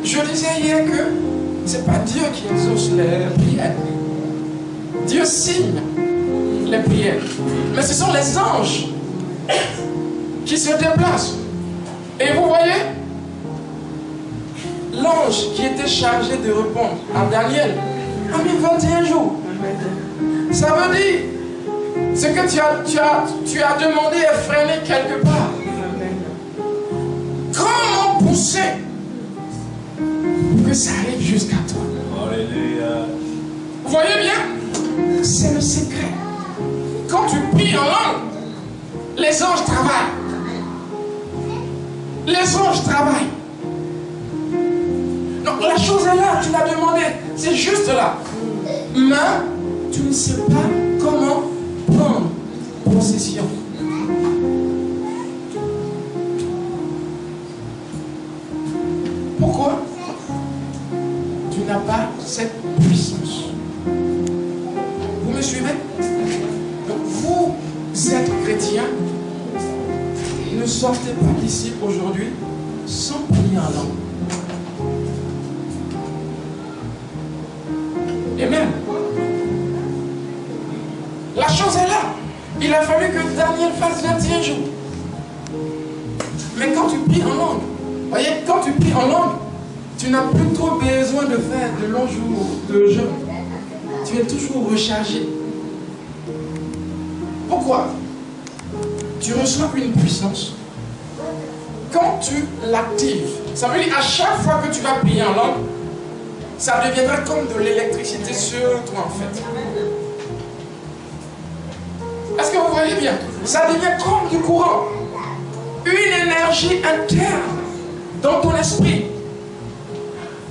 Je disais hier que Ce n'est pas Dieu qui exauce les prières. Dieu signe les prières. Mais ce sont les anges qui se déplacent. Et vous voyez, l'ange qui était chargé de répondre à Daniel a mis 21 jours. Ça veut dire, ce que tu as demandé est freiné quelque part. Comment pousser pour que ça arrive jusqu'à toi? Alléluia. Vous voyez bien? C'est le secret. Quand tu pries en langue, les anges travaillent. Les anges travaillent. Donc la chose est là, tu l'as demandé. C'est juste là. Mais tu ne sais pas comment prendre possession. Pourquoi? Tu n'as pas cette puissance. Vous me suivez? Donc vous êtes chrétien. Ne sortez pas d'ici aujourd'hui sans prier en langue. Amen. La chose est là. Il a fallu que Daniel fasse 21 jours. Mais quand tu pries en langue, voyez, quand tu pries en langue, tu n'as plus trop besoin de faire de longs jours de jeûne. Tu es toujours rechargé. Pourquoi? Tu reçois une puissance. Quand tu l'actives, ça veut dire à chaque fois que tu vas prier en langue, ça deviendra comme de l'électricité sur toi en fait. Est-ce que vous voyez bien? Ça devient comme du courant. Une énergie interne dans ton esprit.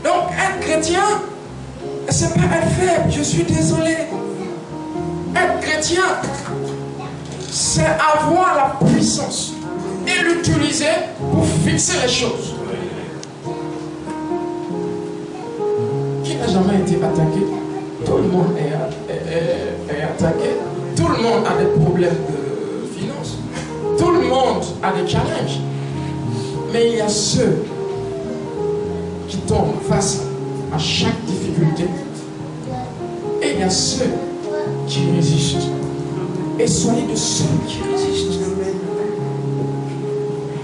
Donc être chrétien, c'est pas être faible, je suis désolé. Être chrétien, c'est avoir la puissance et l'utiliser pour fixer les choses. Qui n'a jamais été attaqué? Tout le monde est attaqué. Tout le monde a des problèmes de finances. Tout le monde a des challenges. Mais il y a ceux qui tombent face à chaque difficulté. Et il y a ceux qui résistent. Et soyez de ceux qui résistent.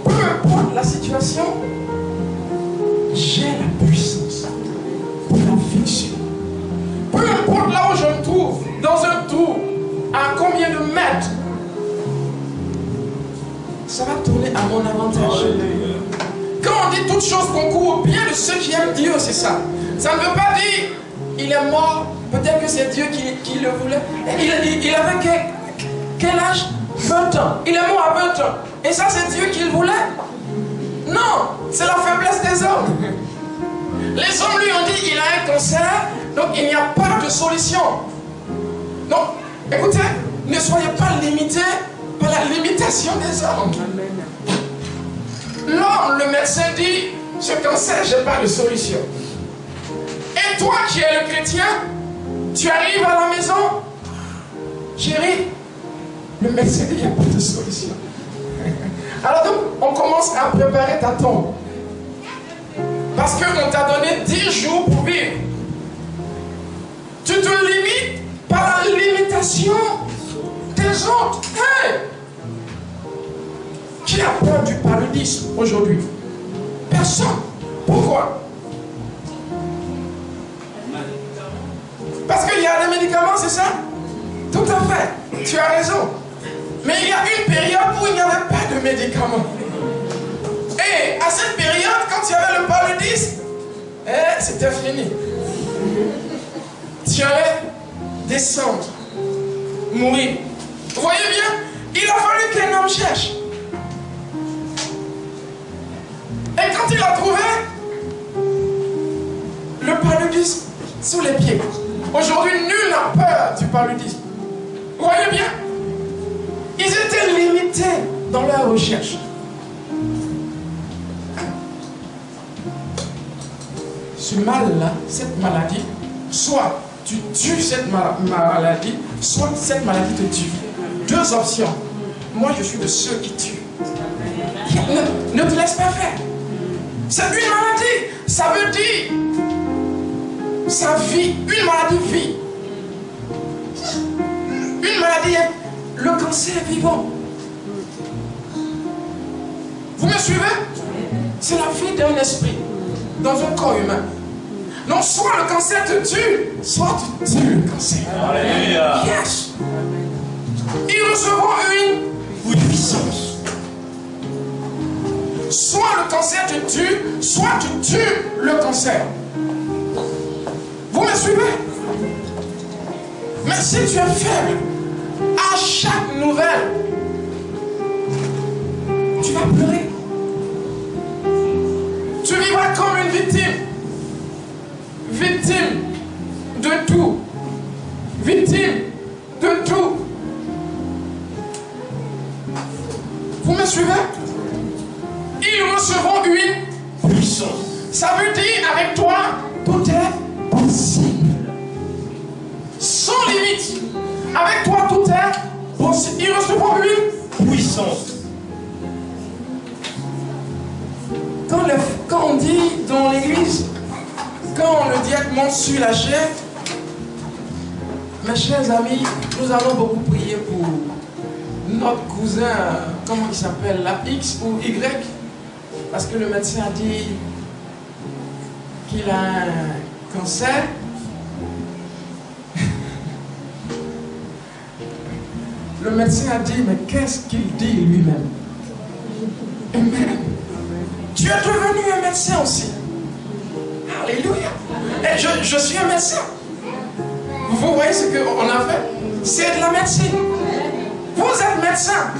Peu importe la situation, j'ai la puissance pour la fixer. Peu importe là où je me trouve, dans un tour, à combien de mètres, ça va tourner à mon avantage. Quand on dit toutes choses concourent au bien de ceux qui aiment Dieu, c'est ça. Ça ne veut pas dire il est mort, peut-être que c'est Dieu qui le voulait. Il avait quel âge? 20 ans. Il est mort à 20 ans. Et ça, c'est Dieu qui le voulait? Non, c'est la faiblesse des hommes. Les hommes lui ont dit il a un cancer, donc il n'y a pas de solution. Donc, écoutez, ne soyez pas limités par la limitation des hommes. L'homme, le médecin dit ce cancer, je n'ai pas de solution. Et toi qui es le chrétien, tu arrives à la maison, chérie, le médecin dit il n'y a pas de solution. Alors donc, on commence à préparer ta tombe. Parce qu'on t'a donné 10 jours pour vivre. Tu te limites par la limitation des autres. Hey! Qui a peur du paludisme aujourd'hui? Personne. Pourquoi? Parce qu'il y a des médicaments, c'est ça? Tout à fait. Tu as raison. Mais il y a une période où il n'y avait pas de médicaments. Et à cette période, quand il y avait le paludisme, c'était fini. Tu allais descendre, mourir. Vous voyez bien? Il a fallu qu'un homme cherche. Et quand il a trouvé le paludisme sous les pieds. Aujourd'hui, nul n'a peur du paludisme. Vous voyez bien? Ils étaient limités dans leur recherche. Ce mal-là, cette maladie, soit tu tues cette maladie, soit cette maladie te tue. Deux options. Moi, je suis de ceux qui tuent. Ne te laisse pas faire. C'est une maladie. Ça veut dire sa vie, une maladie vit. Une maladie est le cancer vivant. Vous me suivez? C'est la vie d'un esprit dans un corps humain. Non, soit le cancer te tue, soit tu tues le cancer. Alléluia. Yes. Ils recevront une puissance. Soit le cancer te tue, soit tu tues le cancer. Vous me suivez? Mais si tu es faible, à chaque nouvelle, tu vas pleurer. Tu vivras comme une victime. Victime de tout. Victime de tout. Vous me suivez? Ils recevront une puissance. Ça veut dire avec toi, tout est possible. Sans limite. Avec toi, tout est possible. Ils recevront une puissance. Quand on dit dans l'église, quand le diacre monte sur la chair, mes chers amis, nous allons beaucoup prier pour notre cousin, comment il s'appelle, la X ou Y, parce que le médecin a dit qu'il a un cancer. Le médecin a dit, mais qu'est-ce qu'il dit lui-même? Amen. Tu es devenu un médecin aussi. Alléluia. Et je suis un médecin. Vous voyez ce qu'on a fait? C'est de la médecine. Vous êtes médecin.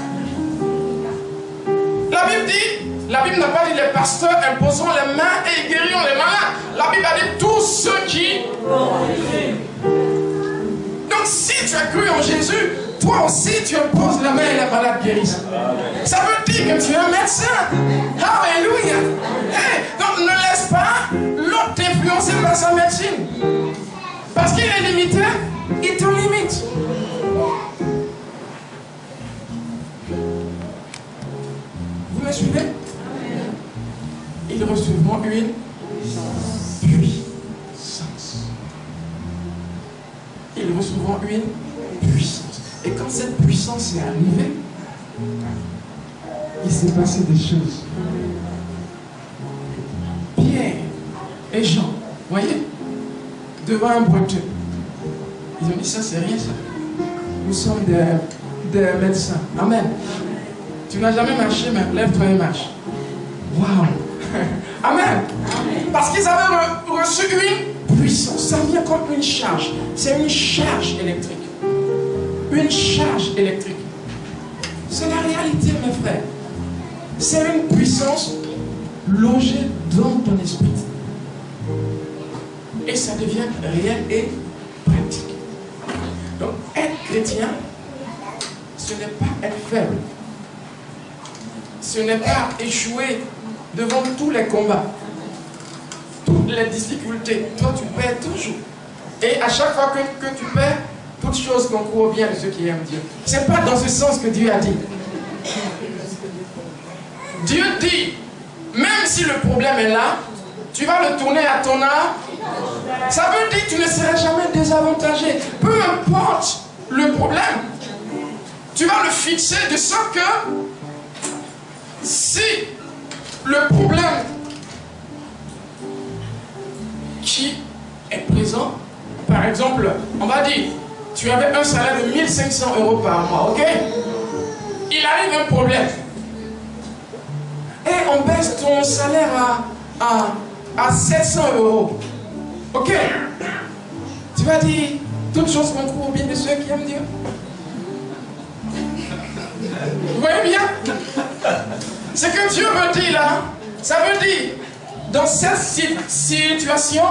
La Bible n'a pas dit les pasteurs imposons les mains et guériront les malades. La Bible a dit tous ceux qui... Donc si tu as cru en Jésus, toi aussi tu imposes la main et les malades guérissent. Ça veut dire que tu es un médecin. Alléluia. Hey, donc ne laisse pas l'autre t'influencer par sa médecine. Parce qu'il est limité, il te limite. Vous me suivez? Ils recevront une puissance. Ils recevront une puissance. Et quand cette puissance est arrivée, il s'est passé des choses. Pierre et Jean, voyez, devant un boiteux, ils ont dit ça, c'est rien ça. Nous sommes des médecins. Amen. Tu n'as jamais marché, mais lève-toi et marche. Waouh. Amen. Parce qu'ils avaient reçu une puissance. Ça vient comme une charge. C'est une charge électrique. Une charge électrique. C'est la réalité, mes frères. C'est une puissance logée dans ton esprit. Et ça devient réel et pratique. Donc, être chrétien, ce n'est pas être faible. Ce n'est pas échouer devant tous les combats, toutes les difficultés. Toi, tu perds toujours. Et à chaque fois que tu perds, toutes choses concourent bien de ceux qui aiment Dieu. Ce n'est pas dans ce sens que Dieu a dit. Dieu dit, même si le problème est là, tu vas le tourner à ton âme. Ça veut dire que tu ne seras jamais désavantagé. Peu importe le problème, tu vas le fixer de sorte que si le problème qui est présent, par exemple, on va dire, tu avais un salaire de 1500 € par mois, ok? Il arrive un problème. Et on baisse ton salaire à 700 €. Ok? Tu vas dire, toutes choses concourent bien de ceux qui aiment Dieu. Vous voyez bien? Ce que Dieu me dit là, ça veut dire, dans cette situation,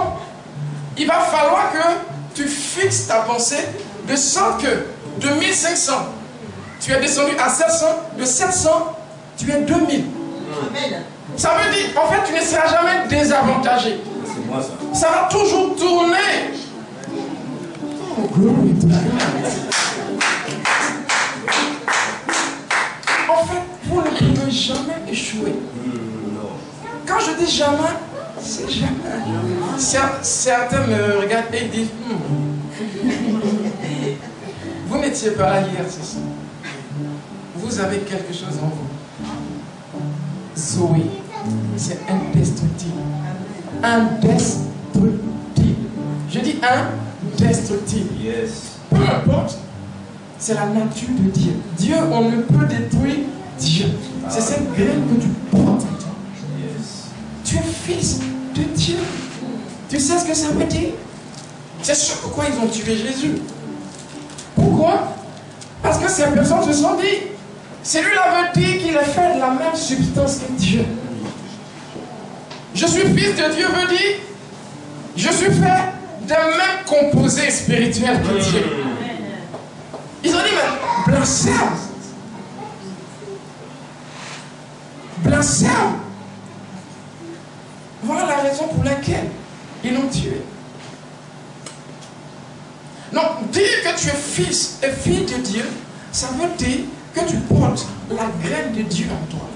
il va falloir que tu fixes ta pensée de sorte que de 1500, tu es descendu à 700, de 700, tu es 2000. Amen. Ça veut dire, en fait, tu ne seras jamais désavantagé. C'est moi ça. Ça va toujours tourner. Oh, glory to God. En fait, vous ne pouvez jamais échouer. Quand je dis jamais, C'est jamais. Certains me regardent et disent vous n'étiez pas là hier, c'est ça. Vous avez quelque chose en vous. Zoé, c'est indestructible. Indestructible. Je dis indestructible. Yes. Peu importe. C'est la nature de Dieu. Dieu, on ne peut détruire Dieu. C'est cette graine que tu portes en toi. Yes. Tu es fils de Dieu. Tu sais ce que ça veut dire? C'est sûr pourquoi ils ont tué Jésus. Pourquoi? Parce que ces personnes se sont dit, celui-là veut dire qu'il est fait de la même substance que Dieu. Je suis fils de Dieu veut dire, je suis fait des mêmes composés spirituels que Dieu. Ils ont dit, mais blasphème. Blasphème. Voilà la raison pour laquelle ils l'ont tué. Donc, dire que tu es fils et fille de Dieu, ça veut dire que tu portes la graine de Dieu en toi.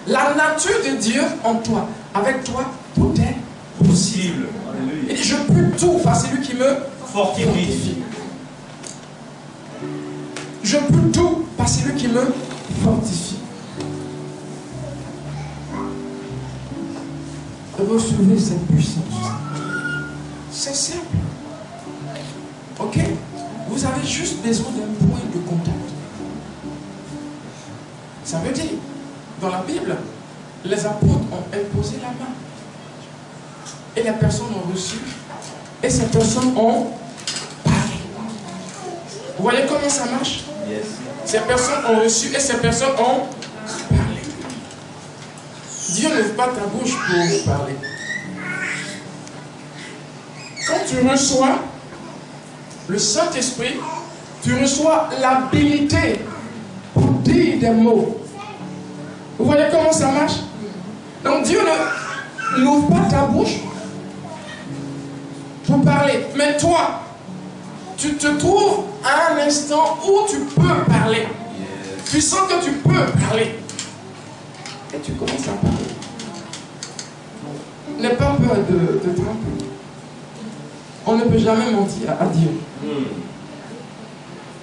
La nature de Dieu en toi. Avec toi, tout est possible. Il dit, je peux tout par celui qui me fortifie. Je peux tout par celui qui me fortifie. Recevez cette puissance. C'est simple. Ok? Vous avez juste besoin d'un point de contact. Ça veut dire, dans la Bible, les apôtres ont imposé la main. Et les personnes ont reçu. Et ces personnes ont parlé. Vous voyez comment ça marche? Yes. Ces personnes ont reçu et ces personnes ont parlé. Dieu n'ouvre pas ta bouche pour parler. Quand tu reçois le Saint-Esprit, tu reçois l'habilité pour dire des mots. Vous voyez comment ça marche? Donc Dieu n'ouvre pas ta bouche pour parler. Mais toi, tu te trouves à un instant où tu peux parler. Yes. Tu sens que tu peux parler. Et tu commences à parler. N'aie pas peur de te tromper. On ne peut jamais mentir à Dieu.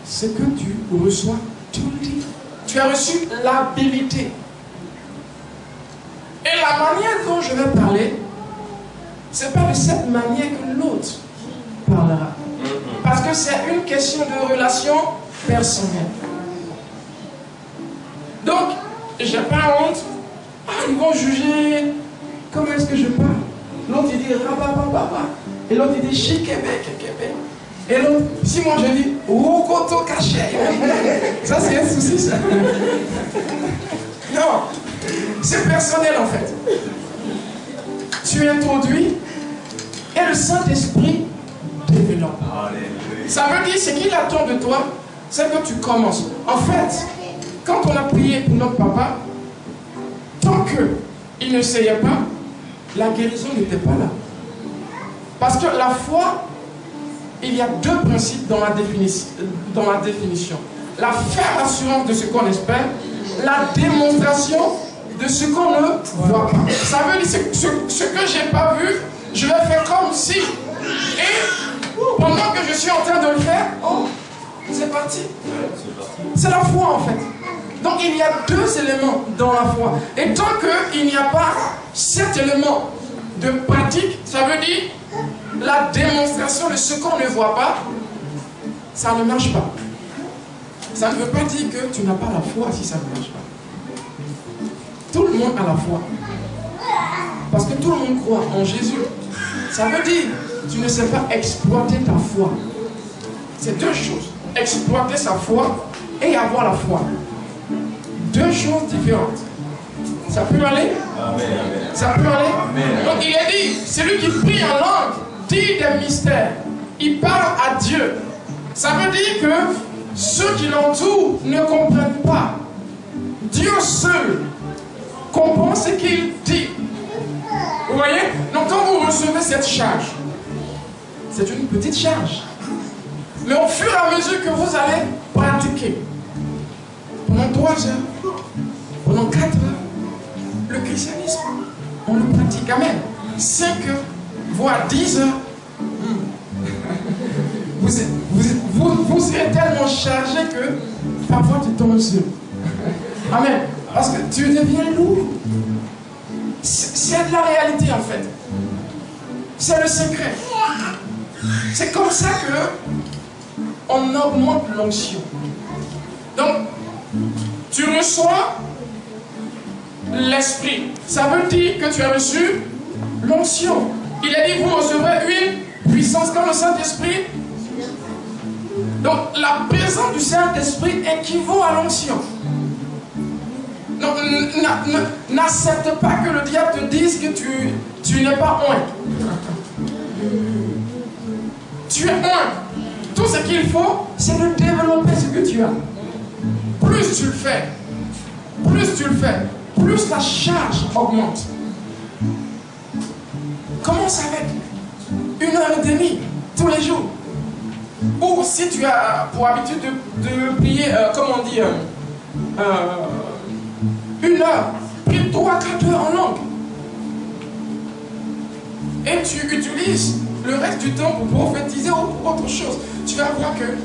Ce que tu reçois, tu le dis. Tu as reçu l'habilité. Et la manière dont je vais parler, ce n'est pas de cette manière que l'autre parlera. Parce que c'est une question de relation personnelle. Donc, j'ai pas honte. Ah, ils vont juger. Comment est-ce que je parle? L'autre il dit rabababa. Et l'autre il dit chikebe, kekebe. Et l'autre, si moi je dis wokoto caché. Ça c'est un souci ça. Non. C'est personnel en fait. Tu introduis et le Saint-Esprit développe. Ça veut dire ce qu'il attend de toi, c'est que tu commences. En fait, quand on a prié pour notre papa, tant qu'il ne essayait pas, la guérison n'était pas là. Parce que la foi, il y a deux principes dans la définition. La ferme assurance de ce qu'on espère, la démonstration de ce qu'on ne voit pas. Ça veut dire ce que je n'ai pas vu, je vais faire comme si. Et pendant que je suis en train de le faire, oh, c'est parti. C'est la foi en fait. Donc il y a deux éléments dans la foi. Et tant qu'il n'y a pas cet élément de pratique, ça veut dire la démonstration de ce qu'on ne voit pas, ça ne marche pas. Ça ne veut pas dire que tu n'as pas la foi si ça ne marche pas. Tout le monde a la foi. Parce que tout le monde croit en Jésus. Ça veut dire que tu ne sais pas exploiter ta foi. C'est deux choses. Exploiter sa foi et avoir la foi. Deux choses différentes. Ça peut aller? Amen. Ça peut aller? Amen. Donc il est dit, celui qui prie en langue dit des mystères. Il parle à Dieu. Ça veut dire que ceux qui l'entourent ne comprennent pas. Dieu seul comprend ce qu'il dit. Vous voyez? Donc quand vous recevez cette charge, c'est une petite charge. Mais au fur et à mesure que vous allez pratiquer, pendant 3 heures, pendant 4 heures, le christianisme on le pratique. Amen. 5 voire 10 heures. Vous serez tellement chargé que parfois tu tombes sur. Amen. Parce que tu deviens lourd. C'est de la réalité en fait. C'est le secret. C'est comme ça que on augmente l'onction. Donc, tu reçois l'esprit. Ça veut dire que tu as reçu l'onction. Il a dit, vous recevrez une puissance comme le Saint-Esprit. Donc, la présence du Saint-Esprit équivaut à l'onction. Donc, n'accepte pas que le diable te dise que tu n'es pas oint. Tu es oint. Tout ce qu'il faut, c'est de développer ce que tu as. Plus tu le fais, plus la charge augmente. Commence avec 1h30 tous les jours. Ou si tu as pour habitude de prier, comme on dit, 1 heure, prie 3-4 heures en langue. Et tu utilises le reste du temps pour prophétiser ou pour autre chose. Tu vas voir que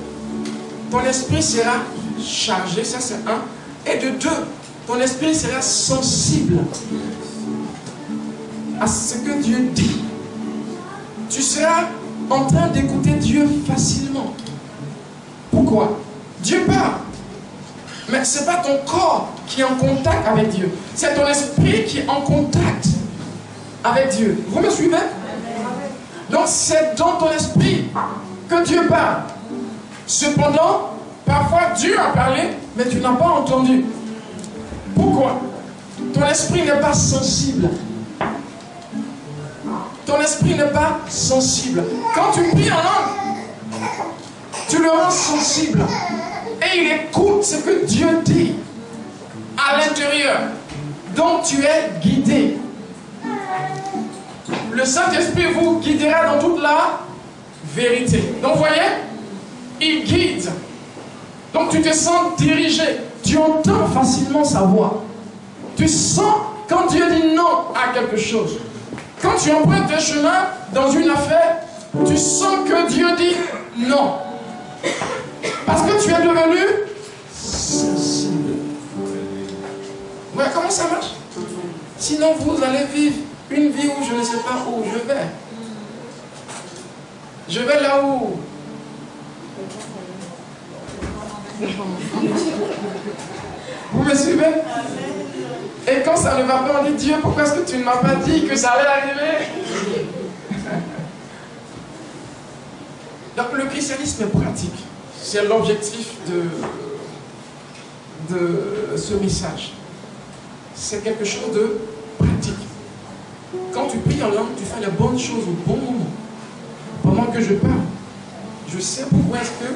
ton esprit sera chargé, ça c'est 1. Et de 2, ton esprit sera sensible à ce que Dieu dit. Tu seras en train d'écouter Dieu facilement. Pourquoi? Dieu parle. Mais ce n'est pas ton corps qui est en contact avec Dieu. C'est ton esprit qui est en contact avec Dieu. Vous me suivez? Donc c'est dans ton esprit que Dieu parle. Cependant, parfois Dieu a parlé, mais tu n'as pas entendu. Pourquoi? Ton esprit n'est pas sensible. Ton esprit n'est pas sensible. Quand tu pries en langue, tu le rends sensible. Et il écoute ce que Dieu dit à l'intérieur. Donc tu es guidé. Le Saint-Esprit vous guidera dans toute la vérité. Donc vous voyez, il guide. Donc tu te sens dirigé. Tu entends facilement sa voix. Tu sens quand Dieu dit non à quelque chose. Quand tu empruntes un chemin dans une affaire, tu sens que Dieu dit non. Parce que tu es devenu sensible. Ouais, comment ça marche? Sinon, vous allez vivre une vie où je ne sais pas où je vais. Je vais là où. Vous me suivez? Et quand ça ne va pas, on dit Dieu, pourquoi est-ce que tu ne m'as pas dit que ça allait arriver? Donc le christianisme est pratique. C'est l'objectif de ce message. C'est quelque chose de pratique. Quand tu pries en langue, tu fais les bonnes choses au bon moment. Pendant que je parle, je sais pourquoi est-ce que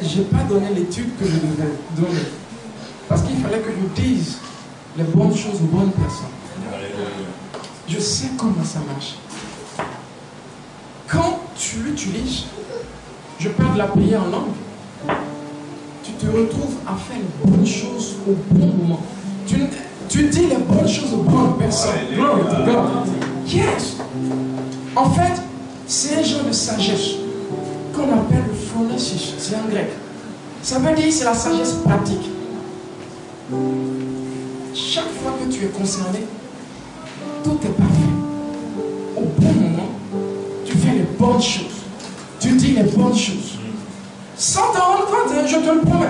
je n'ai pas donné l'étude que je devais donner. Parce qu'il fallait que je dise les bonnes choses aux bonnes personnes. Je sais comment ça marche. Quand tu l'utilises, je parle de la prière en langue, tu te retrouves à faire les bonnes choses au bon moment. Tu dis les bonnes choses aux bonnes personnes. Glory to God. Yes. En fait, c'est un genre de sagesse qu'on appelle le phronesis. C'est en grec. Ça veut dire c'est la sagesse pratique. Chaque fois que tu es concerné, tout est parfait. Au bon moment, tu fais les bonnes choses. Tu dis les bonnes choses. Sans t'en rendre compte, je te le promets.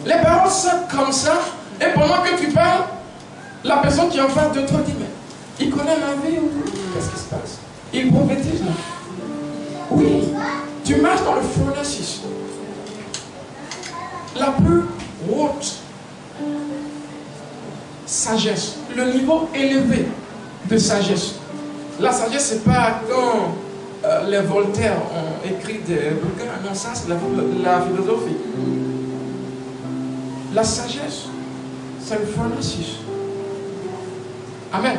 Les paroles sortent comme ça, et pendant que tu parles, la personne qui est en face de toi dit, mais il connaît ma vie ou qu'est-ce qui se passe? Il prophétise, non? Oui, tu marches dans le phronesis. La plus haute sagesse, le niveau élevé de sagesse. La sagesse, c'est pas quand les Voltaire ont écrit des bouquins, non, ça c'est la philosophie. La sagesse, c'est le phronesis. Amen.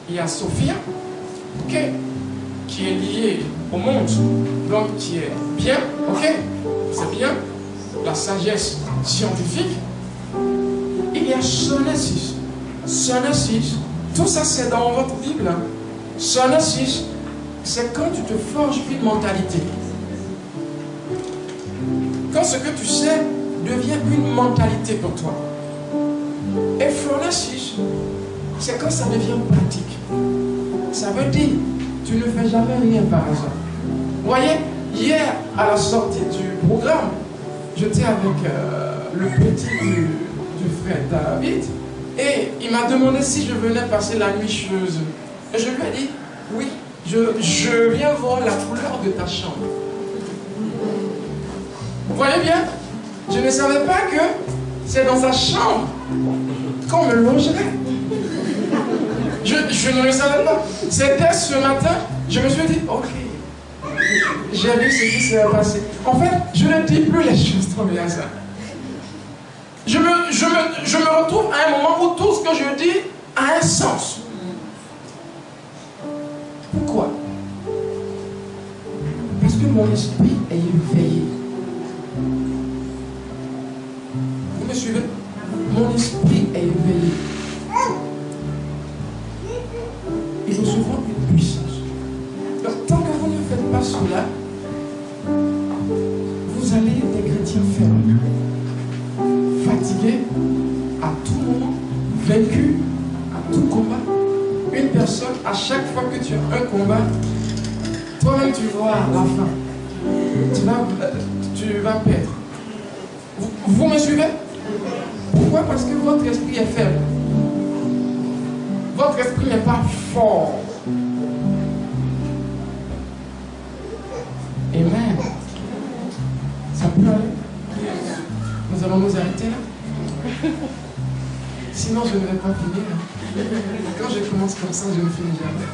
Il y a Sophia, okay, qui est liée au monde, donc qui est bien, ok, c'est bien, la sagesse scientifique. Il y a Sonesis. Sonia 6, tout ça c'est dans votre Bible. Sonia 6, c'est quand tu te forges une mentalité. Quand ce que tu sais devient une mentalité pour toi. Et Sonia 6, c'est quand ça devient pratique. Ça veut dire, tu ne fais jamais rien par hasard. Vous voyez, hier, à la sortie du programme, j'étais avec le petit du frère David, et il m'a demandé si je venais passer la nuit chez eux. Et je lui ai dit, oui, je viens voir la couleur de ta chambre. Vous voyez bien, je ne savais pas que c'est dans sa chambre qu'on me logerait. Je ne le savais pas. C'était ce matin, je me suis dit, ok, j'ai vu ce qui s'est passé. En fait, je ne dis plus les choses trop bien ça. Je me retrouve à un moment où tout ce que je dis a un sens. Pourquoi? Parce que mon esprit est éveillé. Vous me suivez? Mon esprit est éveillé. Il recevra une puissance. Donc, tant que vous ne faites pas cela, vous allez être des chrétiens fermes, fatigués à tout moment, vaincus à tout combat. Une personne, à chaque fois que tu as un combat, toi-même tu vois la fin. Tu vas perdre. Vous me suivez? Pourquoi? Parce que votre esprit est faible. Votre esprit n'est pas fort. Amen. Ça peut aller? Nous allons nous arrêter là? Sinon, je ne vais pas finir. Quand je commence comme ça, je ne finis jamais.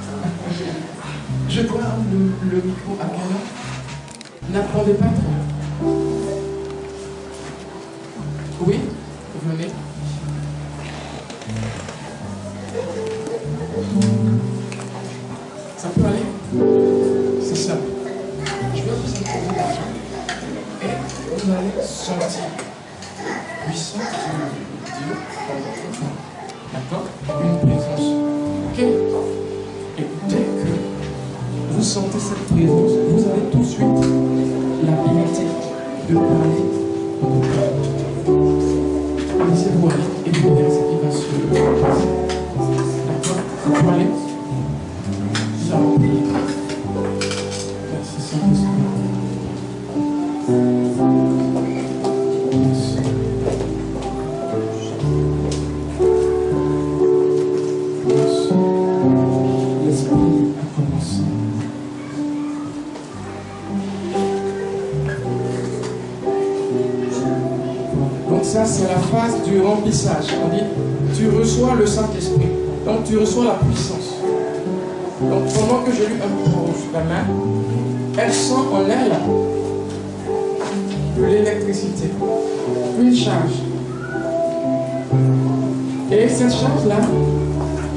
Je dois le micro à quelqu'un. N'attendez pas trop. Oui, venez. Ça peut aller? C'est ça. Je vais vous imposer l'argent. Et vous allez sentir puissance de Dieu dans votre vie. D'accord? Une présence. Ok? Et dès que vous sentez cette présence, vous avez tout de suite l'habilité de parler au cœur. Laissez-vous aller et vous verrez ce qui va se passer. D'accord? Vous pouvez aller? Nous allons prier. Merci Saint-Esprit. Ça, c'est la phase du remplissage. On dit, tu reçois le Saint-Esprit. Donc, tu reçois la puissance. Donc, pendant que je lui impose la main, elle sent en elle de l'électricité, une charge. Et cette charge-là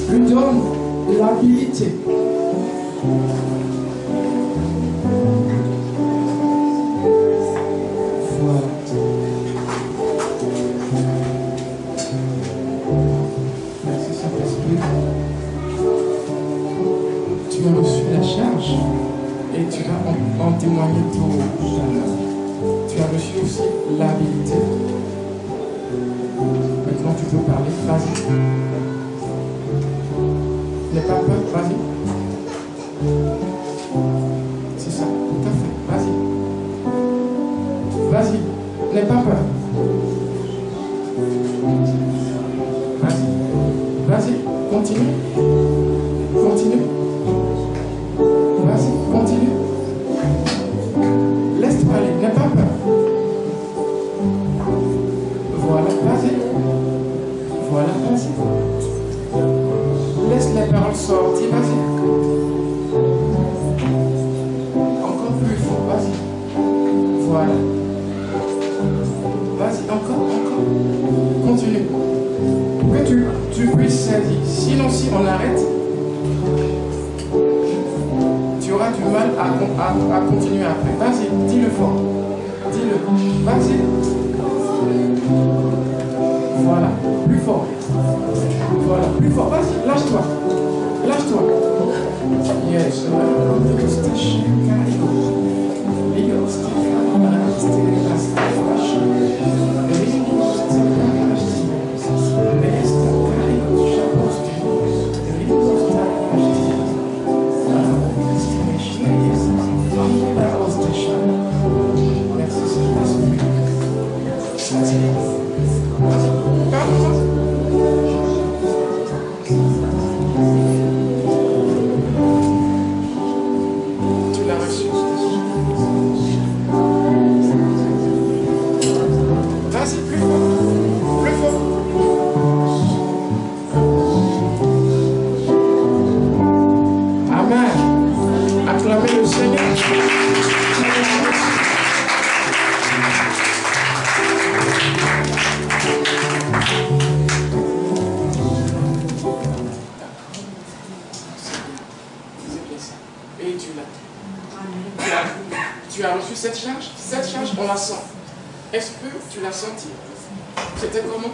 lui donne l'habilité. Tu as reçu la charge et tu vas en témoigner tout à l'heure. Tu as reçu aussi l'habilité. Maintenant tu peux parler. Vas-y. N'aie pas peur. Vas-y. C'est ça. Tout à fait. Vas-y. Vas-y. N'aie pas peur. Vas-y. Vas-y. Continue. Continue. Vas-y, continue. Laisse-toi aller, n'aie pas peur. Voilà, vas-y. Voilà, vas-y. Laisse les paroles sortir, vas-y. Encore plus fort, vas-y. Voilà. Vas-y, encore. Continue. Pour que tu puisses saisir. Sinon, si on arrête, tu auras du mal à continuer après. Vas-y, dis-le fort. Dis-le. Vas-y. Voilà. Plus fort. Voilà, plus fort. Vas-y, lâche-toi. Lâche-toi. Yes. Tu l'as reçu. Vas-y, plus fort. Plus fort. Amen. Acclamez le Seigneur. Et tu as reçu cette charge. Cette charge, on la sent. Est-ce que tu l'as senti? C'était comment?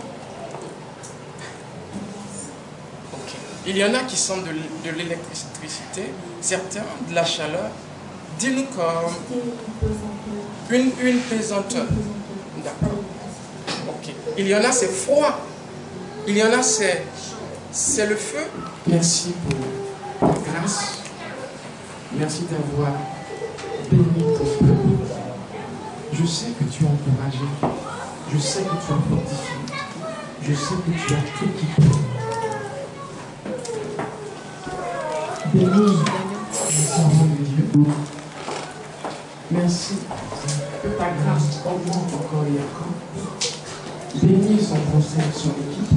Ok. Il y en a qui sentent de l'électricité, certains de la chaleur. Dis-nous comme une pesanteur. D'accord. Ok. Il y en a, c'est froid. Il y en a, c'est le feu. Merci pour ta grâce. Merci d'avoir béni ton peuple. Je sais que tu as encouragé. Je sais que tu as fortifié. Je sais que tu as équipé. Bénis le serment de Dieu. Merci que ta grâce augmente encore et encore. Bénis son conseil, son équipe.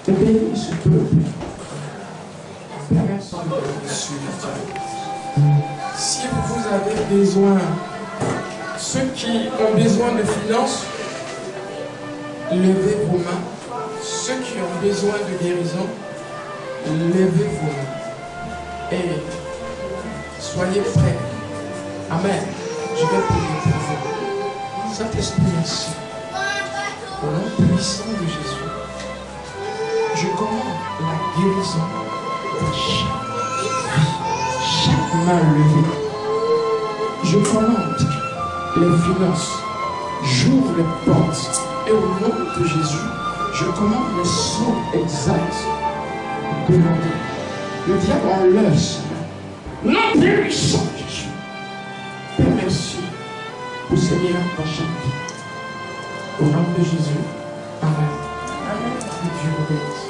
Et bénis ce peuple. Permets son suivi. Si vous avez besoin, ceux qui ont besoin de finances, levez vos mains. Ceux qui ont besoin de guérison, levez vos mains. Et soyez prêts. Amen. Je vais prier pour vous. Saint-Esprit, merci. Au nom puissant de Jésus, je commande la guérison de chaque main levée. Je commande les finances. J'ouvre les portes. Et au nom de Jésus, je commande les sons exacts de l'ordre. Le diable enlève cela. Non puissant Jésus. Père, merci pour ces miracles dans chaque vie. Au nom de Jésus. Amen. Amen. Que Dieu vous bénisse.